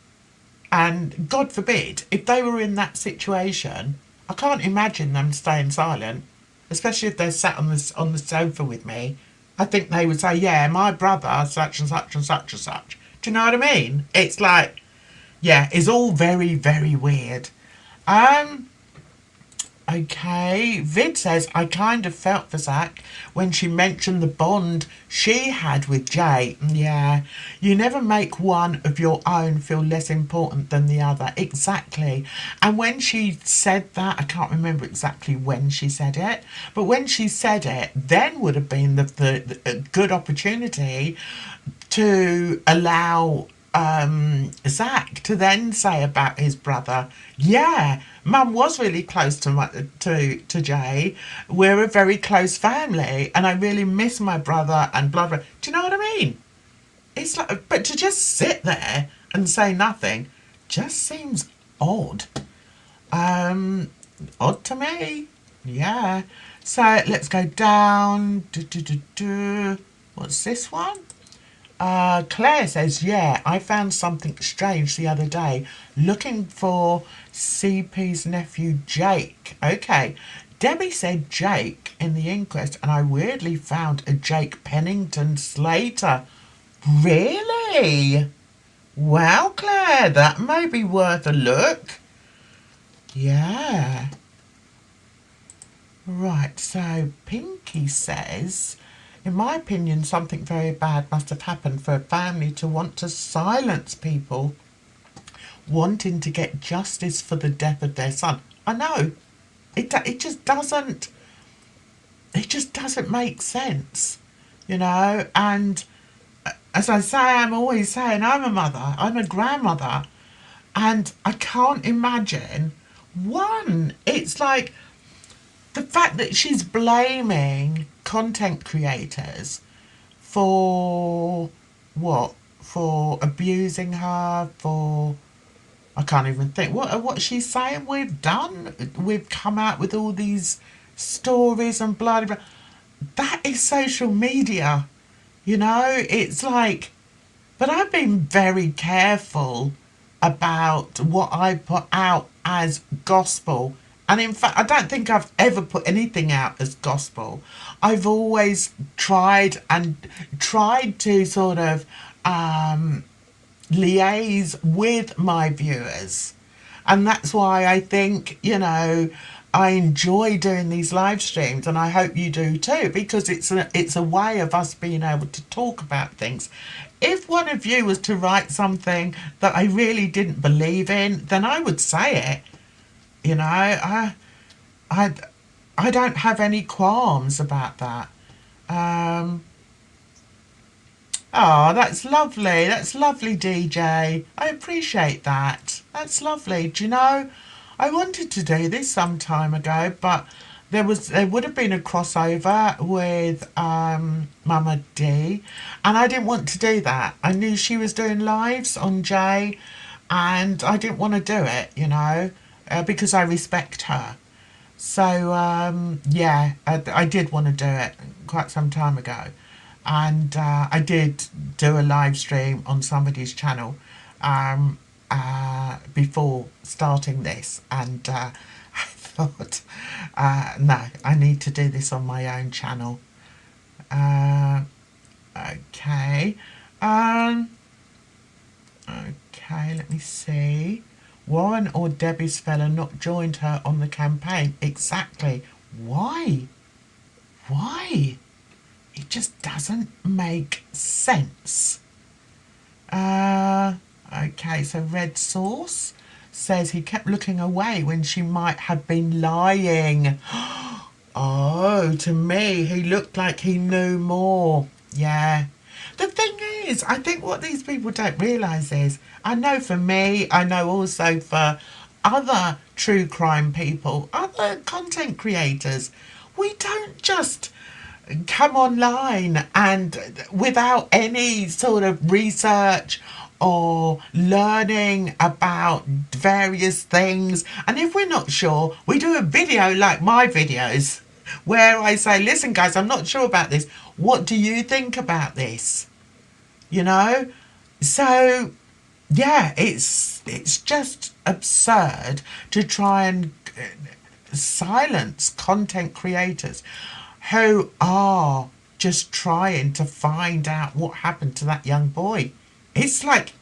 and God forbid, if they were in that situation, I can't imagine them staying silent, especially if they're sat on the sofa with me. I think they would say, "Yeah, my brother, such and such and such and such." Do you know what I mean? It's like, yeah, it's all very, very weird. Um, Okay, Vid says, I kind of felt for Zach when she mentioned the bond she had with Jay. Yeah, you never make one of your own feel less important than the other. Exactly. And when she said that, I can't remember exactly when she said it, but when she said it, then would have been the good opportunity to allow Zach to then say about his brother, yeah, Mum was really close to Jay. We're a very close family, and I really miss my brother and blah blah. Do you know what I mean? It's like, but to just sit there and say nothing just seems odd. Um, Odd to me. Yeah. So let's go down. What's this one? Claire says, yeah, I found something strange the other day looking for CP's nephew Jake. Okay. Debbie said Jake in the inquest, and I weirdly found a Jake Pennington Slater. Really? Well, Claire, that may be worth a look. Yeah. Right, so Pinky says, in my opinion, something very bad must have happened for a family to want to silence people wanting to get justice for the death of their son. I know, it just doesn't make sense, you know. And as I say, I'm always saying, I'm a mother, I'm a grandmother, and I can't imagine. One, it's like the fact that she's blaming content creators for what? For abusing her, for I can't even think what she's saying. We've come out with all these stories and blah blah. That is social media, you know. It's like, but I've been very careful about what I put out as gospel. And in fact, I don't think I've ever put anything out as gospel. I've always tried to sort of liaise with my viewers. And that's why I think, you know, I enjoy doing these live streams, and I hope you do too, because it's a way of us being able to talk about things. If one of you was to write something that I really didn't believe in, then I would say it. You know, I, I don't have any qualms about that. Um, Oh, that's lovely. That's lovely, DJ. I appreciate that. That's lovely. Do you know, I wanted to do this some time ago, but there would have been a crossover with Mama D, and I didn't want to do that. I knew she was doing lives on Jay, and I didn't want to do it, because I respect her. So yeah, I did want to do it quite some time ago, and I did do a live stream on somebody's channel before starting this, and I thought, no, I need to do this on my own channel. Uh, okay, um, okay, let me see. Warren or Debbie's fella not joined her on the campaign. Exactly. Why? Why? It just doesn't make sense. Uh, okay, so Red Sauce says he kept looking away when she might have been lying. Oh, to me, he looked like he knew more. Yeah. The thing is, I think what these people don't realise is, I know for me, I know also for other true crime people, other content creators, we don't just come online and without any sort of research or learning about various things. And if we're not sure, we do a video like my videos where I say, listen, guys, I'm not sure about this. What do you think about this? You know? So, yeah, it's just absurd to try and silence content creators who are just trying to find out what happened to that young boy. It's like,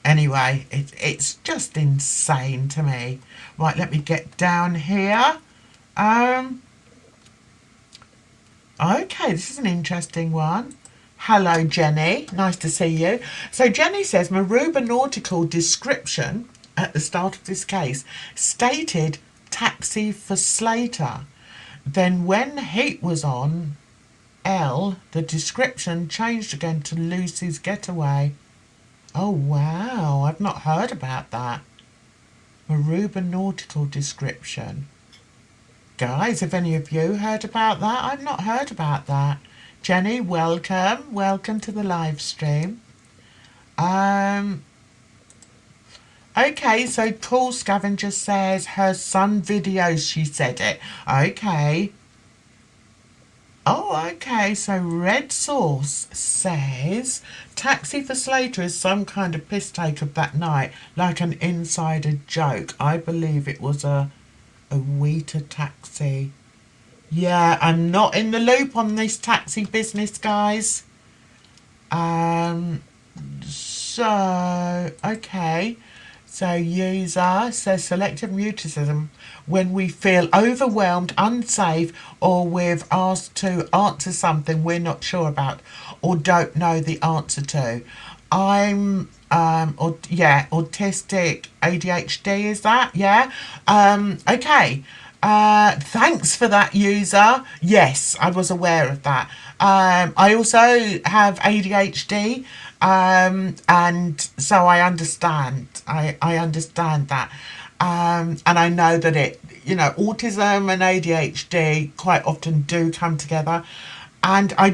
anyway, it's just insane to me. Right, let me get down here. Okay, this is an interesting one. Hello, Jenny. Nice to see you. So Jenny says, Maruba nautical description at the start of this case stated taxi for Slater. Then when heat was on, the description changed again to Lucy's getaway. Oh, wow. I've not heard about that. Maruba nautical description. Guys, have any of you heard about that? I've not heard about that. Jenny, welcome. Welcome to the live stream. Okay, so Cool Scavenger says her son videos, she said it. Okay. Oh, okay, so Red Sauce says Taxi for Slater is some kind of piss take of that night, like an insider joke. I believe it was a Weta taxi. Yeah, I'm not in the loop on this taxi business, guys. So, okay. So, user says selective mutism when we feel overwhelmed, unsafe, or we've asked to answer something we're not sure about or don't know the answer to. I'm autistic ADHD, is that? Yeah. Okay. Thanks for that, user. Yes, I was aware of that. I also have ADHD, and so I understand. I understand that. And I know that autism and ADHD quite often do come together. And I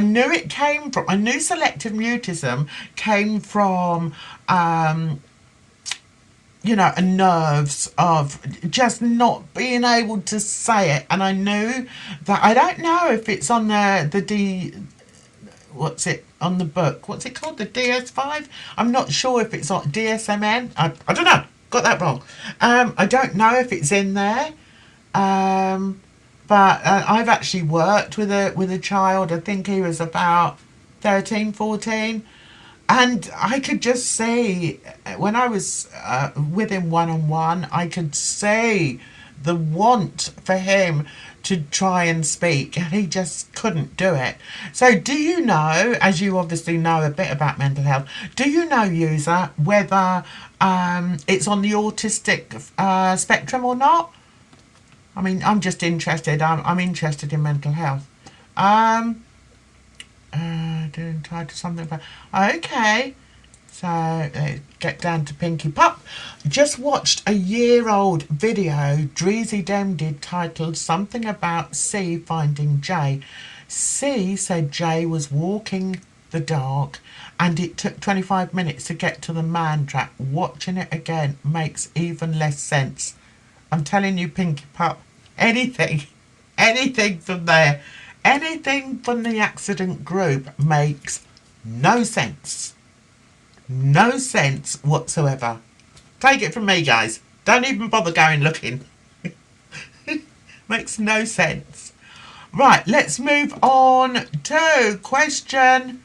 knew selective mutism came from, nerves of just not being able to say it. And I knew that, I don't know if it's on what's it on the book? What's it called? The DS5? I'm not sure if it's on DSMN. I don't know. Got that wrong. I don't know if it's in there. But I've actually worked with a child. I think he was about 13, 14. And I could just see, when I was with him one-on-one, I could see the want for him to try and speak, and he just couldn't do it. So do you know, as you obviously know a bit about mental health, do you know, user, whether it's on the autistic spectrum or not? I mean, I'm just interested. I'm interested in mental health. doing entitled something about. Okay. So get down to Pinky Pop. Just watched a year-old video Dreezy Dem did titled something about C finding Jay. C said Jay was walking the dog and it took 25 minutes to get to the man trap. Watching it again makes even less sense. I'm telling you, Pinky Pop, anything from there, anything from the accident group makes no sense. No sense whatsoever. Take it from me, guys. Don't even bother going looking. Makes no sense. Right, let's move on to question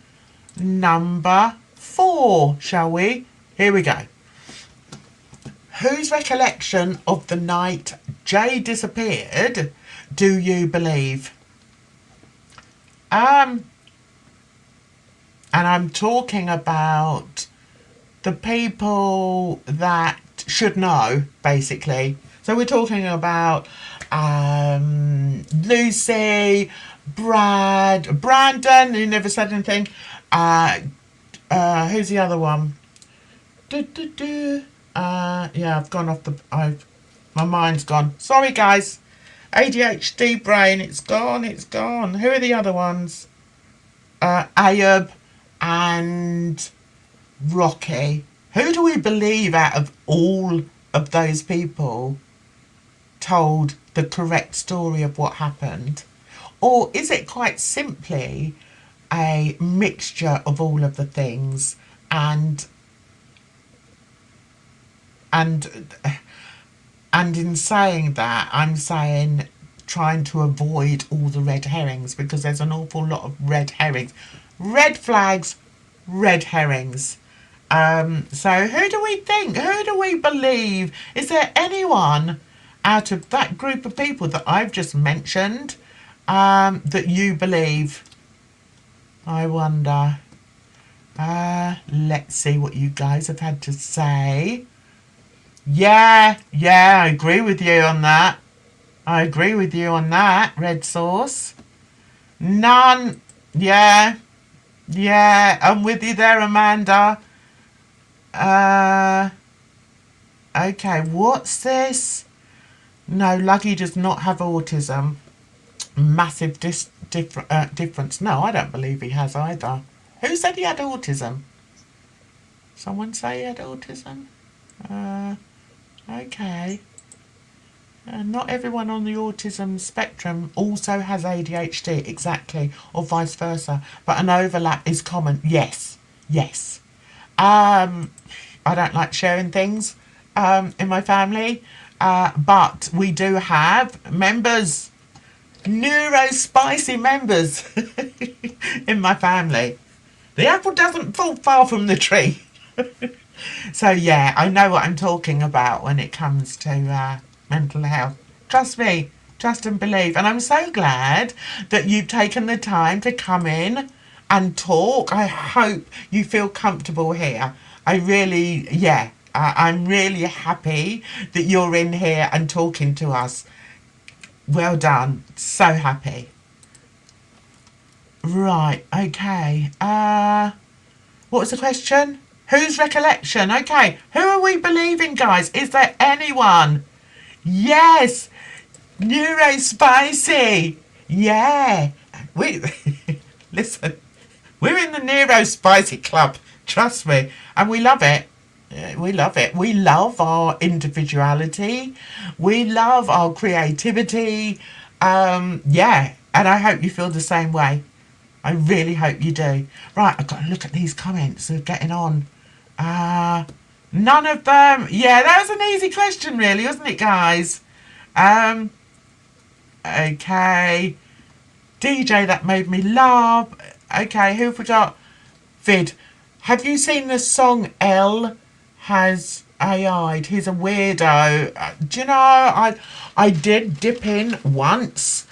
number 4, shall we? Here we go. Whose recollection of the night Jay disappeared do you believe? And I'm talking about the people that should know, basically. So we're talking about Lucy, Brandon, who never said anything. Who's the other one? Yeah, I've gone off the... my mind's gone. Sorry, guys. ADHD brain, it's gone. Who are the other ones? Ayub and Rocky. Who do we believe out of all of those people told the correct story of what happened? Or is it quite simply a mixture of all of the things and in saying that, I'm saying trying to avoid all the red herrings, because there's an awful lot of red herrings. Red flags, red herrings. So who do we think? Who do we believe? Is there anyone out of that group of people that I've just mentioned that you believe? I wonder. Let's see what you guys have had to say. Yeah, I agree with you on that. Red sauce. None. Yeah, I'm with you there, Amanda. Okay, what's this? No, Luggy does not have autism. Massive difference. No, I don't believe he has either. Who said he had autism? Someone say he had autism? Okay. Not everyone on the autism spectrum also has ADHD, exactly, or vice versa. But an overlap is common. Yes. I don't like sharing things in my family, but we do have members, neurospicy members in my family. The apple doesn't fall far from the tree. So yeah, I know what I'm talking about when it comes to mental health. Trust me, trust and believe. And I'm so glad that you've taken the time to come in and talk. I hope you feel comfortable here. I'm really happy that you're in here and talking to us. Well done. So happy. Right, okay. What was the question? Whose recollection? Okay, who are we believing, guys? Is there anyone? Yes, Neurospicy. Yeah, listen, we're in the Neurospicy club. Trust me, and we love it. We love it. We love our individuality. We love our creativity. Yeah, and I hope you feel the same way. I really hope you do. Right, I've got to look at these comments. They're getting on. None of them. Yeah, that was an easy question, really, wasn't it, guys? Okay. DJ, that made me laugh. Okay, who have we got? Vid. Have you seen the song L Has AI'd? He's a weirdo. Do you know, I did dip in once.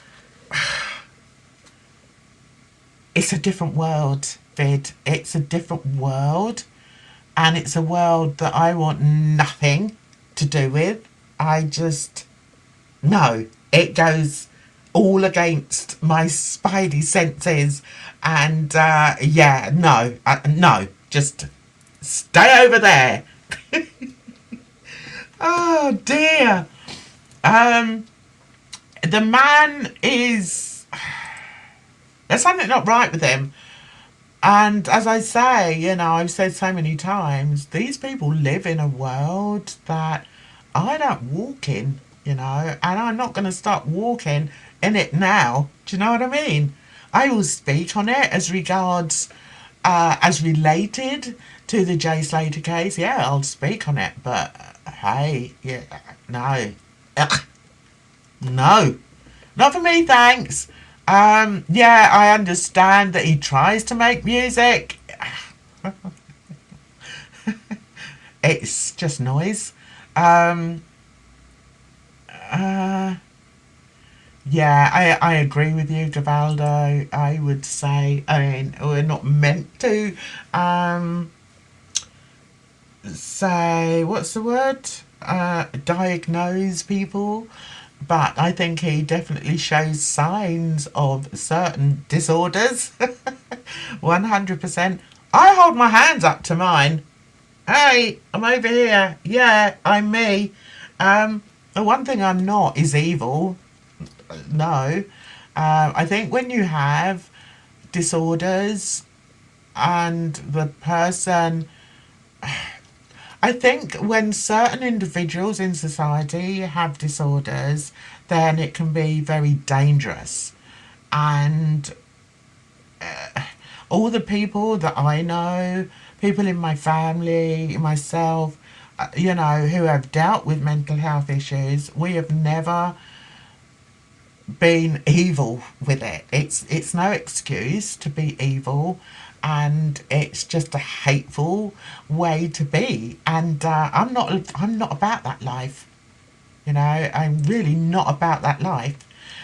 It's a different world, Vid. It's a different world. And it's a world that I want nothing to do with. No, it goes all against my spidey senses. And yeah, no, no, just stay over there. Oh dear. The man is. There's something not right with him. And as I say, you know, I've said so many times, these people live in a world that I don't walk in, you know, and I'm not going to start walking in it now. Do you know what I mean? I will speak on it as regards, as related to the Jay Slater case. Yeah, I'll speak on it, but hey, yeah, no. Ugh, no. Not for me, thanks. Yeah, I understand that he tries to make music. It's just noise. Um, uh, yeah, I agree with you, Devaldo. I would say, I mean, we're not meant to um, say, what's the word? Diagnose people. But I think he definitely shows signs of certain disorders. 100%. I hold my hands up to mine. Hey, I'm over here. Yeah, I'm me. The one thing I'm not is evil. No. I think when you have disorders and the person. I think when certain individuals in society have disorders, then it can be very dangerous. And all the people that I know, people in my family, myself, you know, who have dealt with mental health issues, we have never been evil with it. It's no excuse to be evil, and it's just a hateful way to be. And I'm not about that life. You know, I'm really not about that life.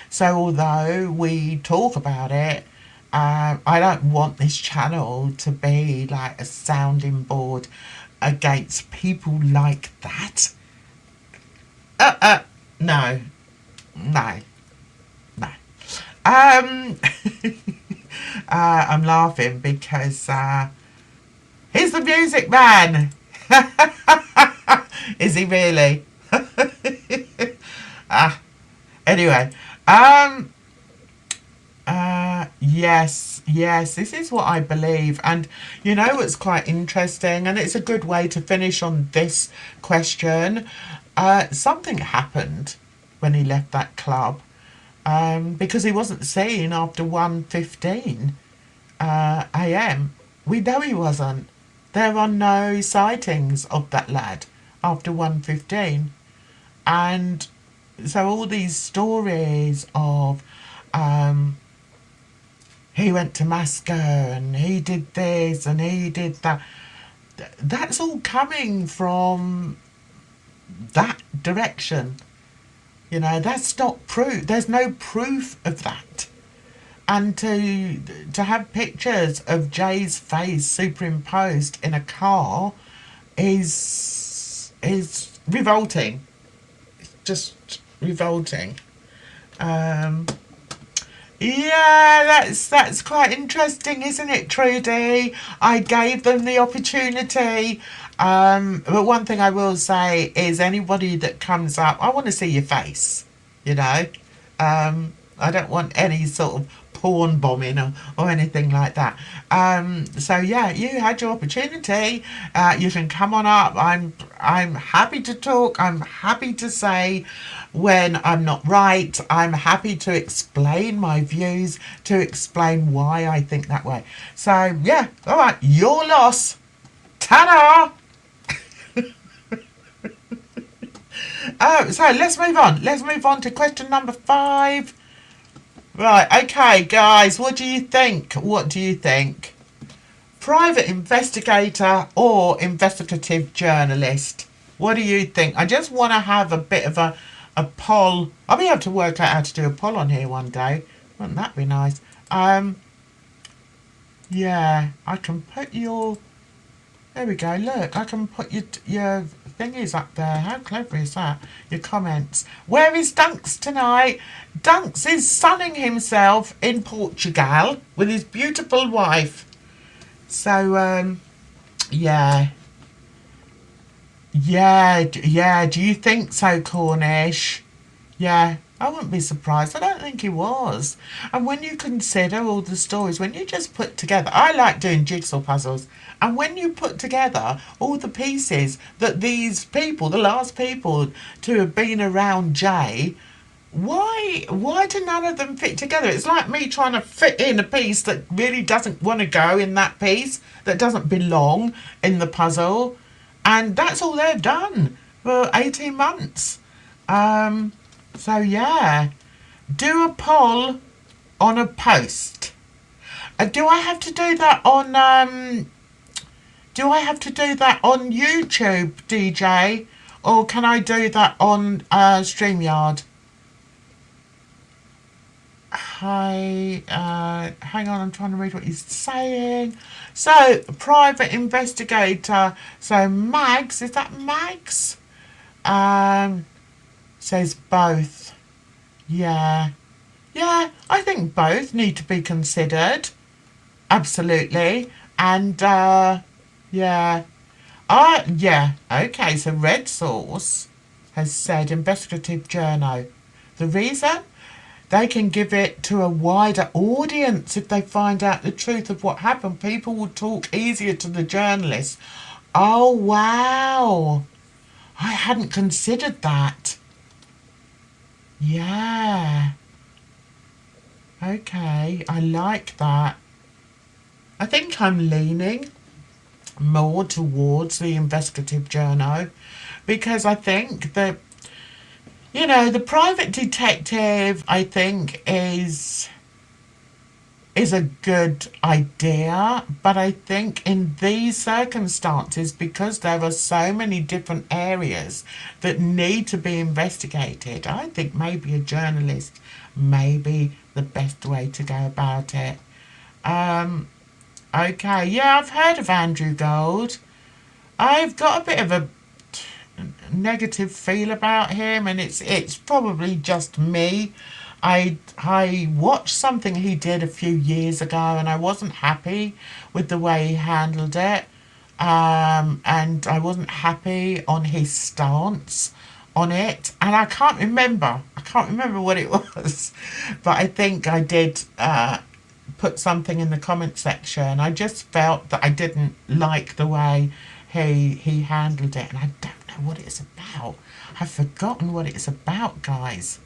So although we talk about it, I don't want this channel to be like a sounding board against people like that. No, no, no. Um, I'm laughing because he's the music man. Is he really? Anyway, yes, this is what I believe. And you know what's quite interesting, and it's a good way to finish on this question. Something happened when he left that club, because he wasn't seen after 1:15 a.m. We know he wasn't. There are no sightings of that lad after 1:15. And so all these stories of he went to Moscow and he did this and he did that, that's all coming from that direction. You know, that's not proof. There's no proof of that. And to have pictures of Jay's face superimposed in a car is revolting. It's just revolting. Yeah, that's quite interesting, isn't it, Trudy? I gave them the opportunity. But one thing I will say is anybody that comes up, I want to see your face, you know. I don't want any sort of porn bombing or anything like that. So yeah, you had your opportunity. You can come on up. I'm happy to talk. I'm happy to say when I'm not right. I'm happy to explain my views, to explain why I think that way. So yeah, all right, your loss. Ta-da! So let's move on. Let's move on to question number 5. Right, okay, guys, what do you think? What do you think? Private investigator or investigative journalist? What do you think? I just want to have a bit of a poll. I'll be able to work out how to do a poll on here one day. Wouldn't that be nice? Yeah, I can put your There we go. Look, I can put your thingies up there. How clever is that? Your comments. Where is Dunks tonight? Dunks is sunning himself in Portugal with his beautiful wife. So, yeah. Yeah. Do you think so, Cornish? Yeah, I wouldn't be surprised. I don't think he was. And when you consider all the stories, when you just put together, I like doing jigsaw puzzles. And when you put together all the pieces that these people, the last people to have been around Jay, why do none of them fit together? It's like me trying to fit in a piece that really doesn't want to go in that piece, that doesn't belong in the puzzle. And that's all they've done for 18 months. So yeah, do a poll on a post. Do I have to do that on YouTube, DJ, or can I do that on StreamYard? Hi, hang on, I'm trying to read what he's saying. So, private investigator. So, Mags, is that Mags? Says both. Yeah. Yeah, I think both need to be considered. Absolutely. And, yeah. Yeah. Okay, so Red Source has said investigative journo. The reason? They can give it to a wider audience if they find out the truth of what happened. People will talk easier to the journalists. Oh, wow. I hadn't considered that. Yeah. Okay, I like that. I think I'm leaning more towards the investigative journo because I think that, you know, the private detective, I think, is a good idea, but I think in these circumstances, because there are so many different areas that need to be investigated, I think maybe a journalist may be the best way to go about it. Okay, yeah, I've heard of Andrew Gold. I've got a bit of a negative feel about him, and it's probably just me. I watched something he did a few years ago, and I wasn't happy with the way he handled it, and I wasn't happy on his stance on it, and I can't remember. I can't remember what it was, but I think I did put something in the comment section. I just felt that I didn't like the way he handled it, and I don't know what it's about. I've forgotten what it's about, guys.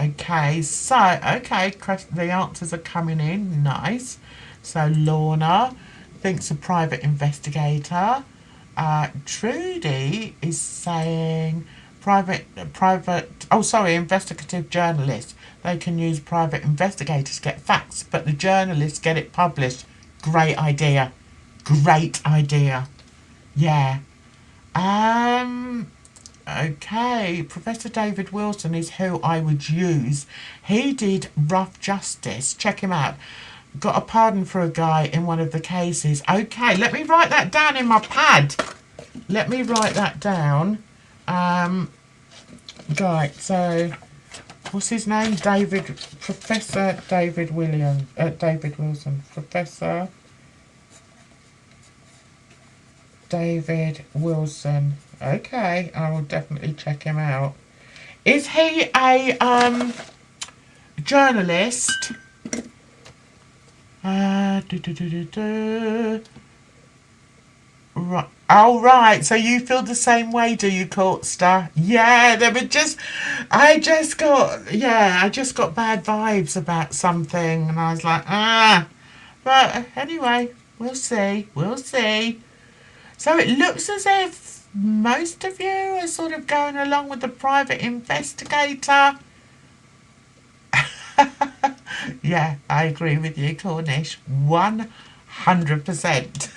Okay, so, the answers are coming in. Nice. So, Lorna thinks a private investigator. Trudy is saying investigative journalist. They can use private investigators to get facts, but the journalists get it published. Great idea. Great idea. Yeah. Okay, Professor David Wilson is who I would use. He did Rough Justice. Check him out. Got a pardon for a guy in one of the cases. Okay, let me write that down in my pad. Let me write that down. Right, so what's his name? Professor David Wilson. Professor David Wilson. Okay, I will definitely check him out. Is he a journalist? Right. Oh, right. So you feel the same way, do you, Courtster? Yeah, I just got bad vibes about something, and I was like, But anyway, we'll see. So it looks as if most of you are sort of going along with the private investigator. Yeah, I agree with you, Cornish. 100%.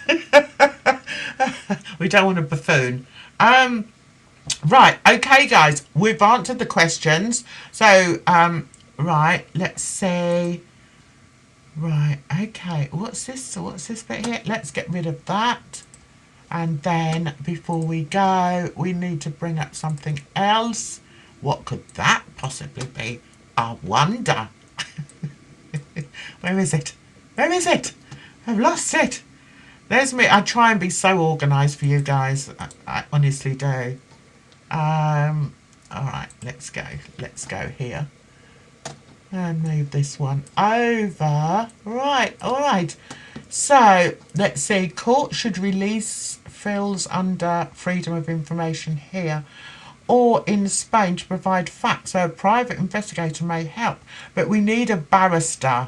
We don't want a buffoon. Right, okay, guys, we've answered the questions. So, right, let's see. Right, okay. What's this? What's this bit here? Let's get rid of that. And then before we go, we need to bring up something else. What could that possibly be? I wonder. Where is it? Where is it? I've lost it. There's me. I try and be so organised for you guys. I honestly do. All right, let's go. Let's go here. And move this one over. Right, all right. So, let's see. Court should release fields under freedom of information here or in Spain to provide facts, so a private investigator may help. But we need a barrister.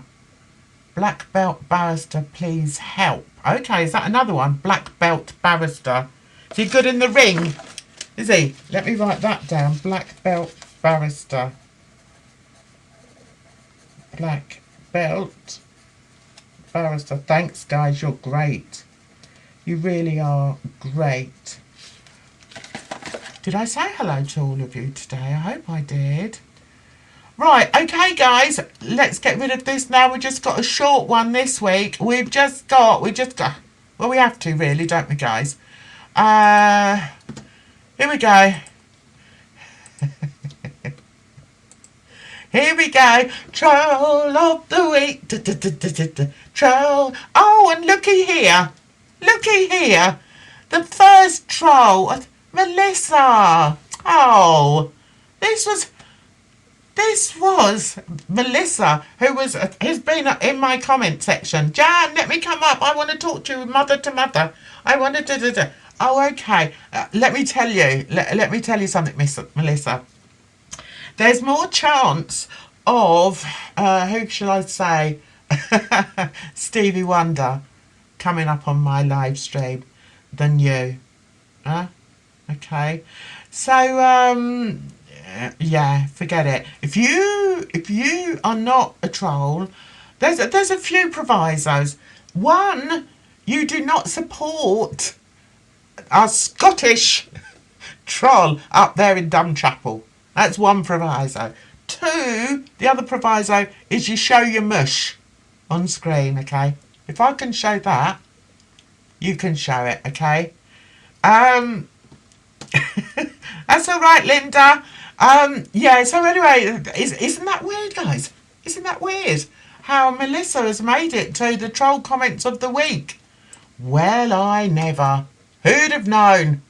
Black belt barrister, please help. Okay, is that another one? Black belt barrister. Is he good in the ring? Is he? Let me write that down. Black belt barrister. Black belt barrister. Thanks, guys. You're great. You really are great. Did I say hello to all of you today? I hope I did. Right, okay, guys. Let's get rid of this now. We just got a short one this week. We just got. Well, we have to, really, don't we, guys? Here we go. Here we go. Troll of the week. Troll. Oh, and looky here. Looky here. The first troll. Melissa. Oh. This was Melissa, who's been in my comment section. Jan, let me come up. I want to talk to you mother to mother. I want to Oh, okay. Let me tell you. Let me tell you something, Miss Melissa. There's more chance of, who shall I say, Stevie Wonder coming up on my live stream than you. Huh? Okay. So, yeah, forget it. If you are not a troll, there's a few provisos. One, you do not support our Scottish troll up there in Dumchapel. That's one proviso. Two, the other proviso is you show your mush on screen, okay? If I can show that, you can show it, okay? That's all right, Linda. Yeah, so anyway, isn't that weird, guys? Isn't that weird? How Melissa has made it to the troll comments of the week. Well, I never. Who'd have known?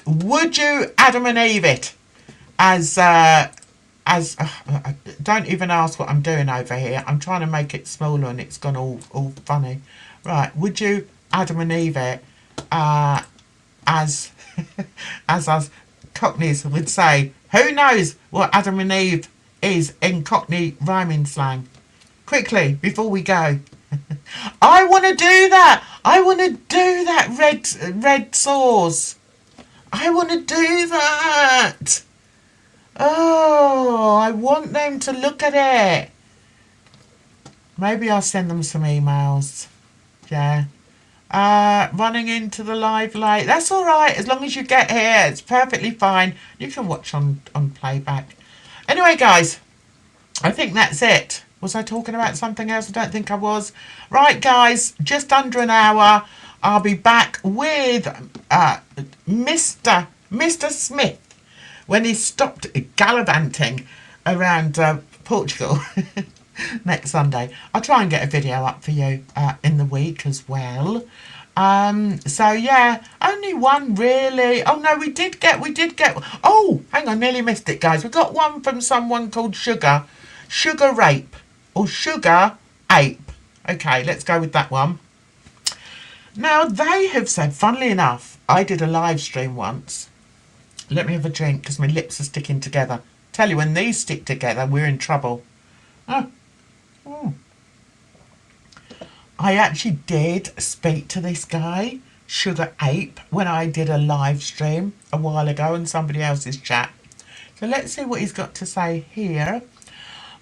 Would you Adam and Eve it? Don't even ask what I'm doing over here. I'm trying to make it smaller and it's gone all funny. Right, would you Adam and Eve it? As us Cockneys would say, who knows what Adam and Eve is in Cockney rhyming slang? Quickly, before we go. I want to do that. I want to do that red sauce. I want to do that. Oh, I want them to look at it. Maybe I'll send them some emails. Yeah. Running into the live late. That's all right. As long as you get here, it's perfectly fine. You can watch on playback. Anyway, guys, I think that's it. Was I talking about something else? I don't think I was. Right, guys, just under an hour. I'll be back with Mr. Smith when he stopped gallivanting around Portugal next Sunday. I'll try and get a video up for you in the week as well. So yeah, only one really. Oh no, we did get. Oh, hang on, nearly missed it, guys. We got one from someone called Sugar Rape or Sugar Ape. Okay, let's go with that one. Now they have said, funnily enough, I did a live stream once. Let me have a drink because my lips are sticking together. Tell you, when these stick together, we're in trouble. Oh. I actually did speak to this guy, Sugar Ape, when I did a live stream a while ago in somebody else's chat. So let's see what he's got to say here.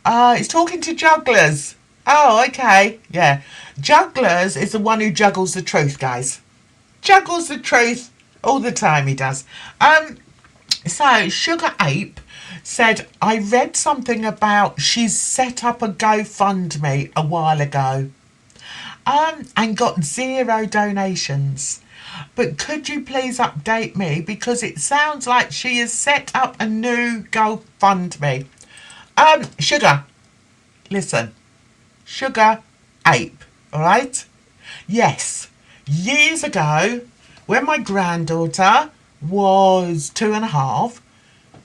He's talking to jugglers. Oh, okay. Yeah. Jugglers is the one who juggles the truth, guys. Juggles the truth all the time, he does. So, Sugar Ape said, I read something about she's set up a GoFundMe a while ago, and got 0 donations. But could you please update me, because it sounds like she has set up a new GoFundMe. Sugar, listen, Sugar Ape, all right? Yes, years ago, when my granddaughter was 2.5,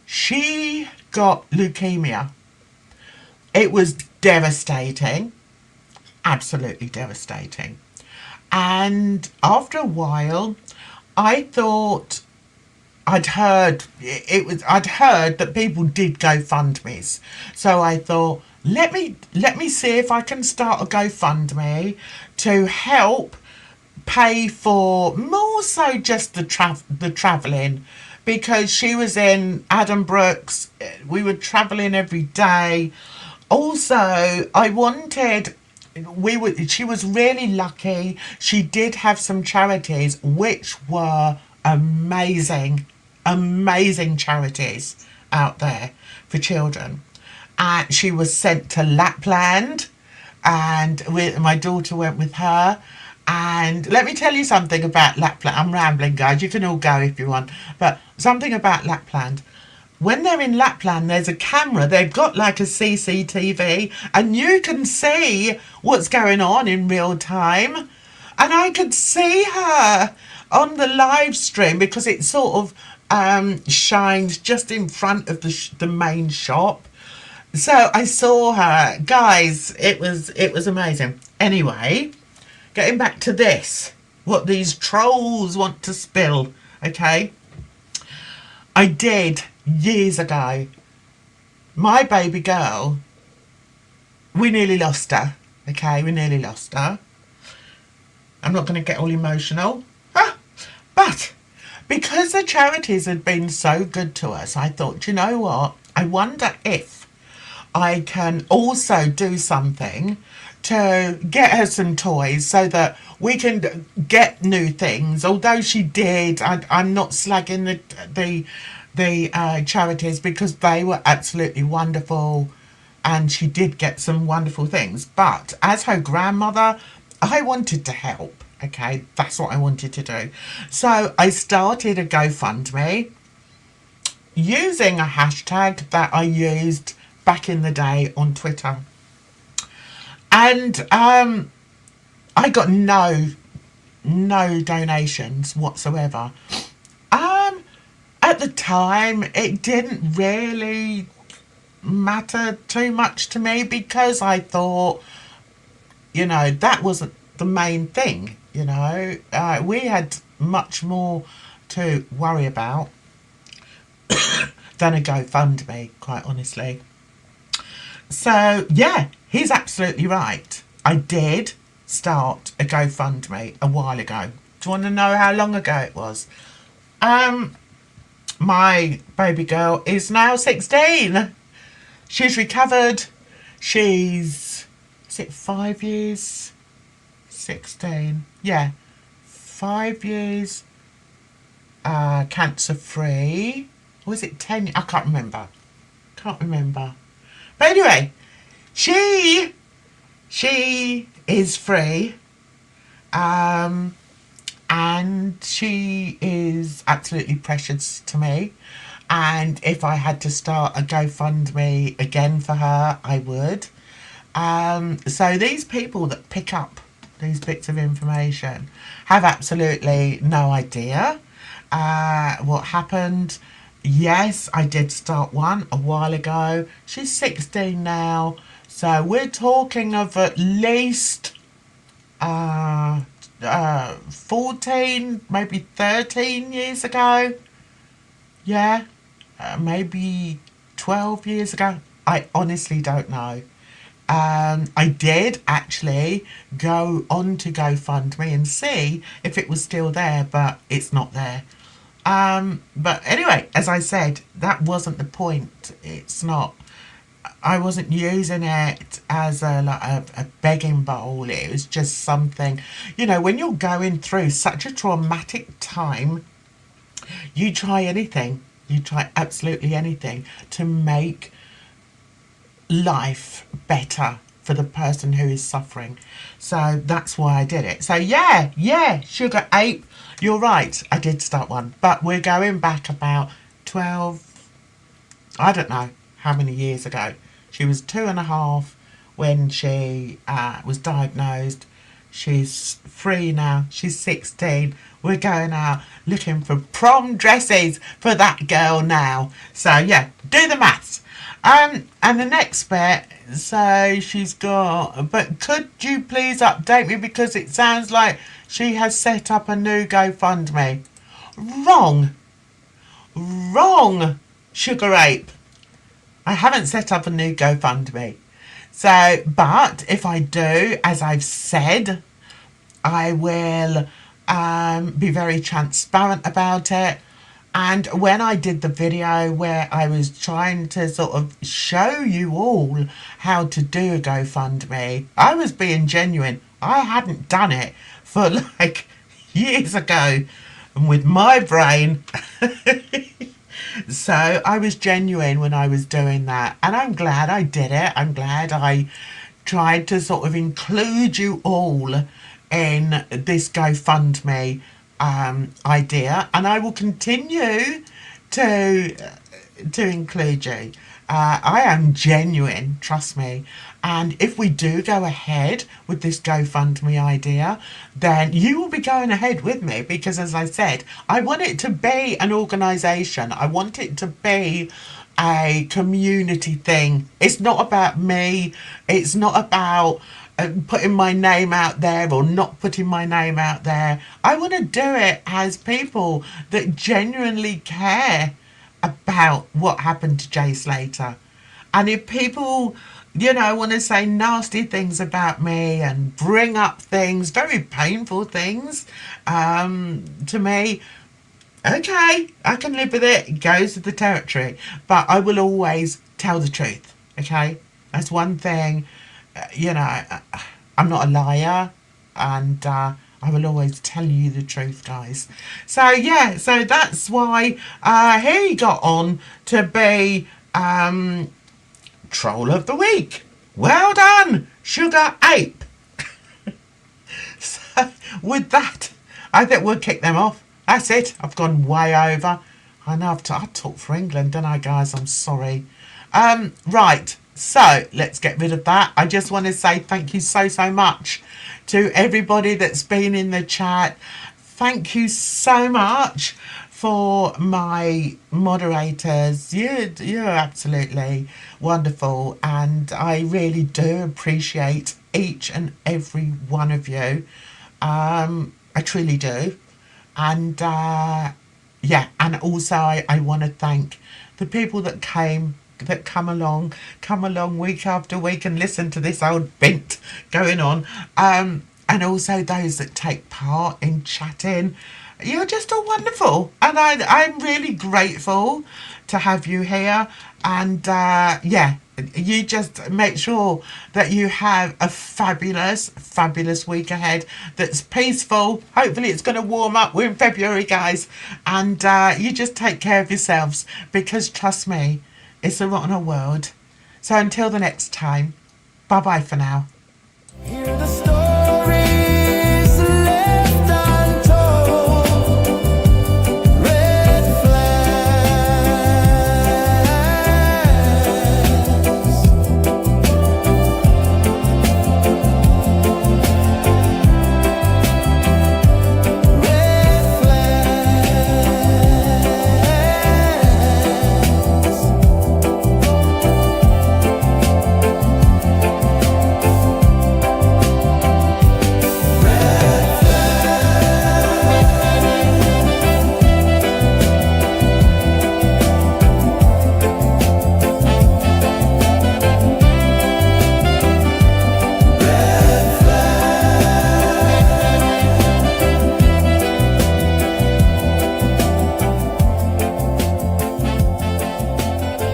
she got leukemia. It was devastating, absolutely devastating. And after a while, I thought I'd heard that people did GoFundMes. So I thought, let me see if I can start a GoFundMe to help pay for more so just the travelling, because she was in Adam Brooks. We were travelling every day. Also, I wanted she was really lucky. She did have some charities which were amazing, amazing charities out there for children. And she was sent to Lapland, and my daughter went with her. And let me tell you something about Lapland. I'm rambling, guys. You can all go if you want. But something about Lapland. When they're in Lapland, there's a camera. They've got like a CCTV, and you can see what's going on in real time. And I could see her on the live stream, because it sort of shines just in front of the main shop. So I saw her, guys. It was amazing. Anyway, getting back to this, what these trolls want to spill. Okay, I did years ago. My baby girl, we nearly lost her. Okay, we nearly lost her. I'm not going to get all emotional. But because the charities had been so good to us, I thought, you know what? I wonder if I can also do something to get her some toys so that we can get new things. Although she did, I'm not slagging the charities, because they were absolutely wonderful, and she did get some wonderful things. But as her grandmother, I wanted to help. Okay, that's what I wanted to do. So I started a GoFundMe using a hashtag that I used back in the day on Twitter. And I got no donations whatsoever. At the time, it didn't really matter too much to me, because I thought, that wasn't the main thing. We had much more to worry about than a GoFundMe, quite honestly. So, yeah, he's absolutely right. I did start a GoFundMe a while ago. Do you want to know how long ago it was? My baby girl is now 16. She's recovered. Is it 5 years? 16. Yeah. 5 years cancer free. Or is it 10? I can't remember. But anyway, she is free. And she is absolutely precious to me. And if I had to start a GoFundMe again for her, I would. So these people that pick up these bits of information have absolutely no idea what happened. Yes, I did start one a while ago. She's 16 now. So we're talking of at least 14, maybe 13 years ago. Yeah, maybe 12 years ago. I honestly don't know. I did actually go on to GoFundMe and see if it was still there, but it's not there. But anyway, as I said, that wasn't the point. It's not. I wasn't using it as a begging bowl. It was just something, when you're going through such a traumatic time, you try anything. You try absolutely anything to make life better for the person who is suffering. So that's why I did it. So yeah, Sugar Ape, you're right. I did start one, but we're going back about 12, I don't know how many years ago. She was 2.5 when she was diagnosed. She's 3 now. She's 16. We're going out looking for prom dresses for that girl now. So yeah, do the maths. And the next bit, so she's got, but could you please update me because it sounds like she has set up a new GoFundMe. Wrong, Sugar Ape. I haven't set up a new GoFundMe. So, but if I do, as I've said, I will be very transparent about it. And when I did the video where I was trying to sort of show you all how to do a GoFundMe, I was being genuine. I hadn't done it for like years ago. And with my brain, so I was genuine when I was doing that. And I'm glad I did it. I'm glad I tried to sort of include you all in this GoFundMe idea, and I will continue to include you. I am genuine, trust me. And if we do go ahead with this GoFundMe idea, then you will be going ahead with me because, as I said, I want it to be an organisation. I want it to be a community thing. It's not about me. It's not about putting my name out there or not putting my name out there. I want to do it as people that genuinely care about what happened to Jay Slater. And if people, want to say nasty things about me and bring up things, very painful things, to me, okay, I can live with it. It goes with the territory. But I will always tell the truth, okay? That's one thing. I'm not a liar, and I will always tell you the truth, guys. So yeah, so that's why he got on to be Troll of the Week. Well done, Sugar Ape. So with that, I think we'll kick them off. That's it. I've gone way over. I know I talk for England, don't I, guys? I'm sorry. Right. So let's get rid of that. I just want to say thank you so much to everybody that's been in the chat. Thank you so much for my moderators. You're absolutely wonderful, and I really do appreciate each and every one of you. I truly do. And and also I want to thank the people that come along week after week and listen to this old bint going on, and also those that take part in chatting. You're just all wonderful, and I'm really grateful to have you here. And you just make sure that you have a fabulous week ahead that's peaceful. Hopefully it's going to warm up. We're in February, guys, and you just take care of yourselves, because trust me, it's a rotten world. So until the next time, bye bye for now. Hear the story.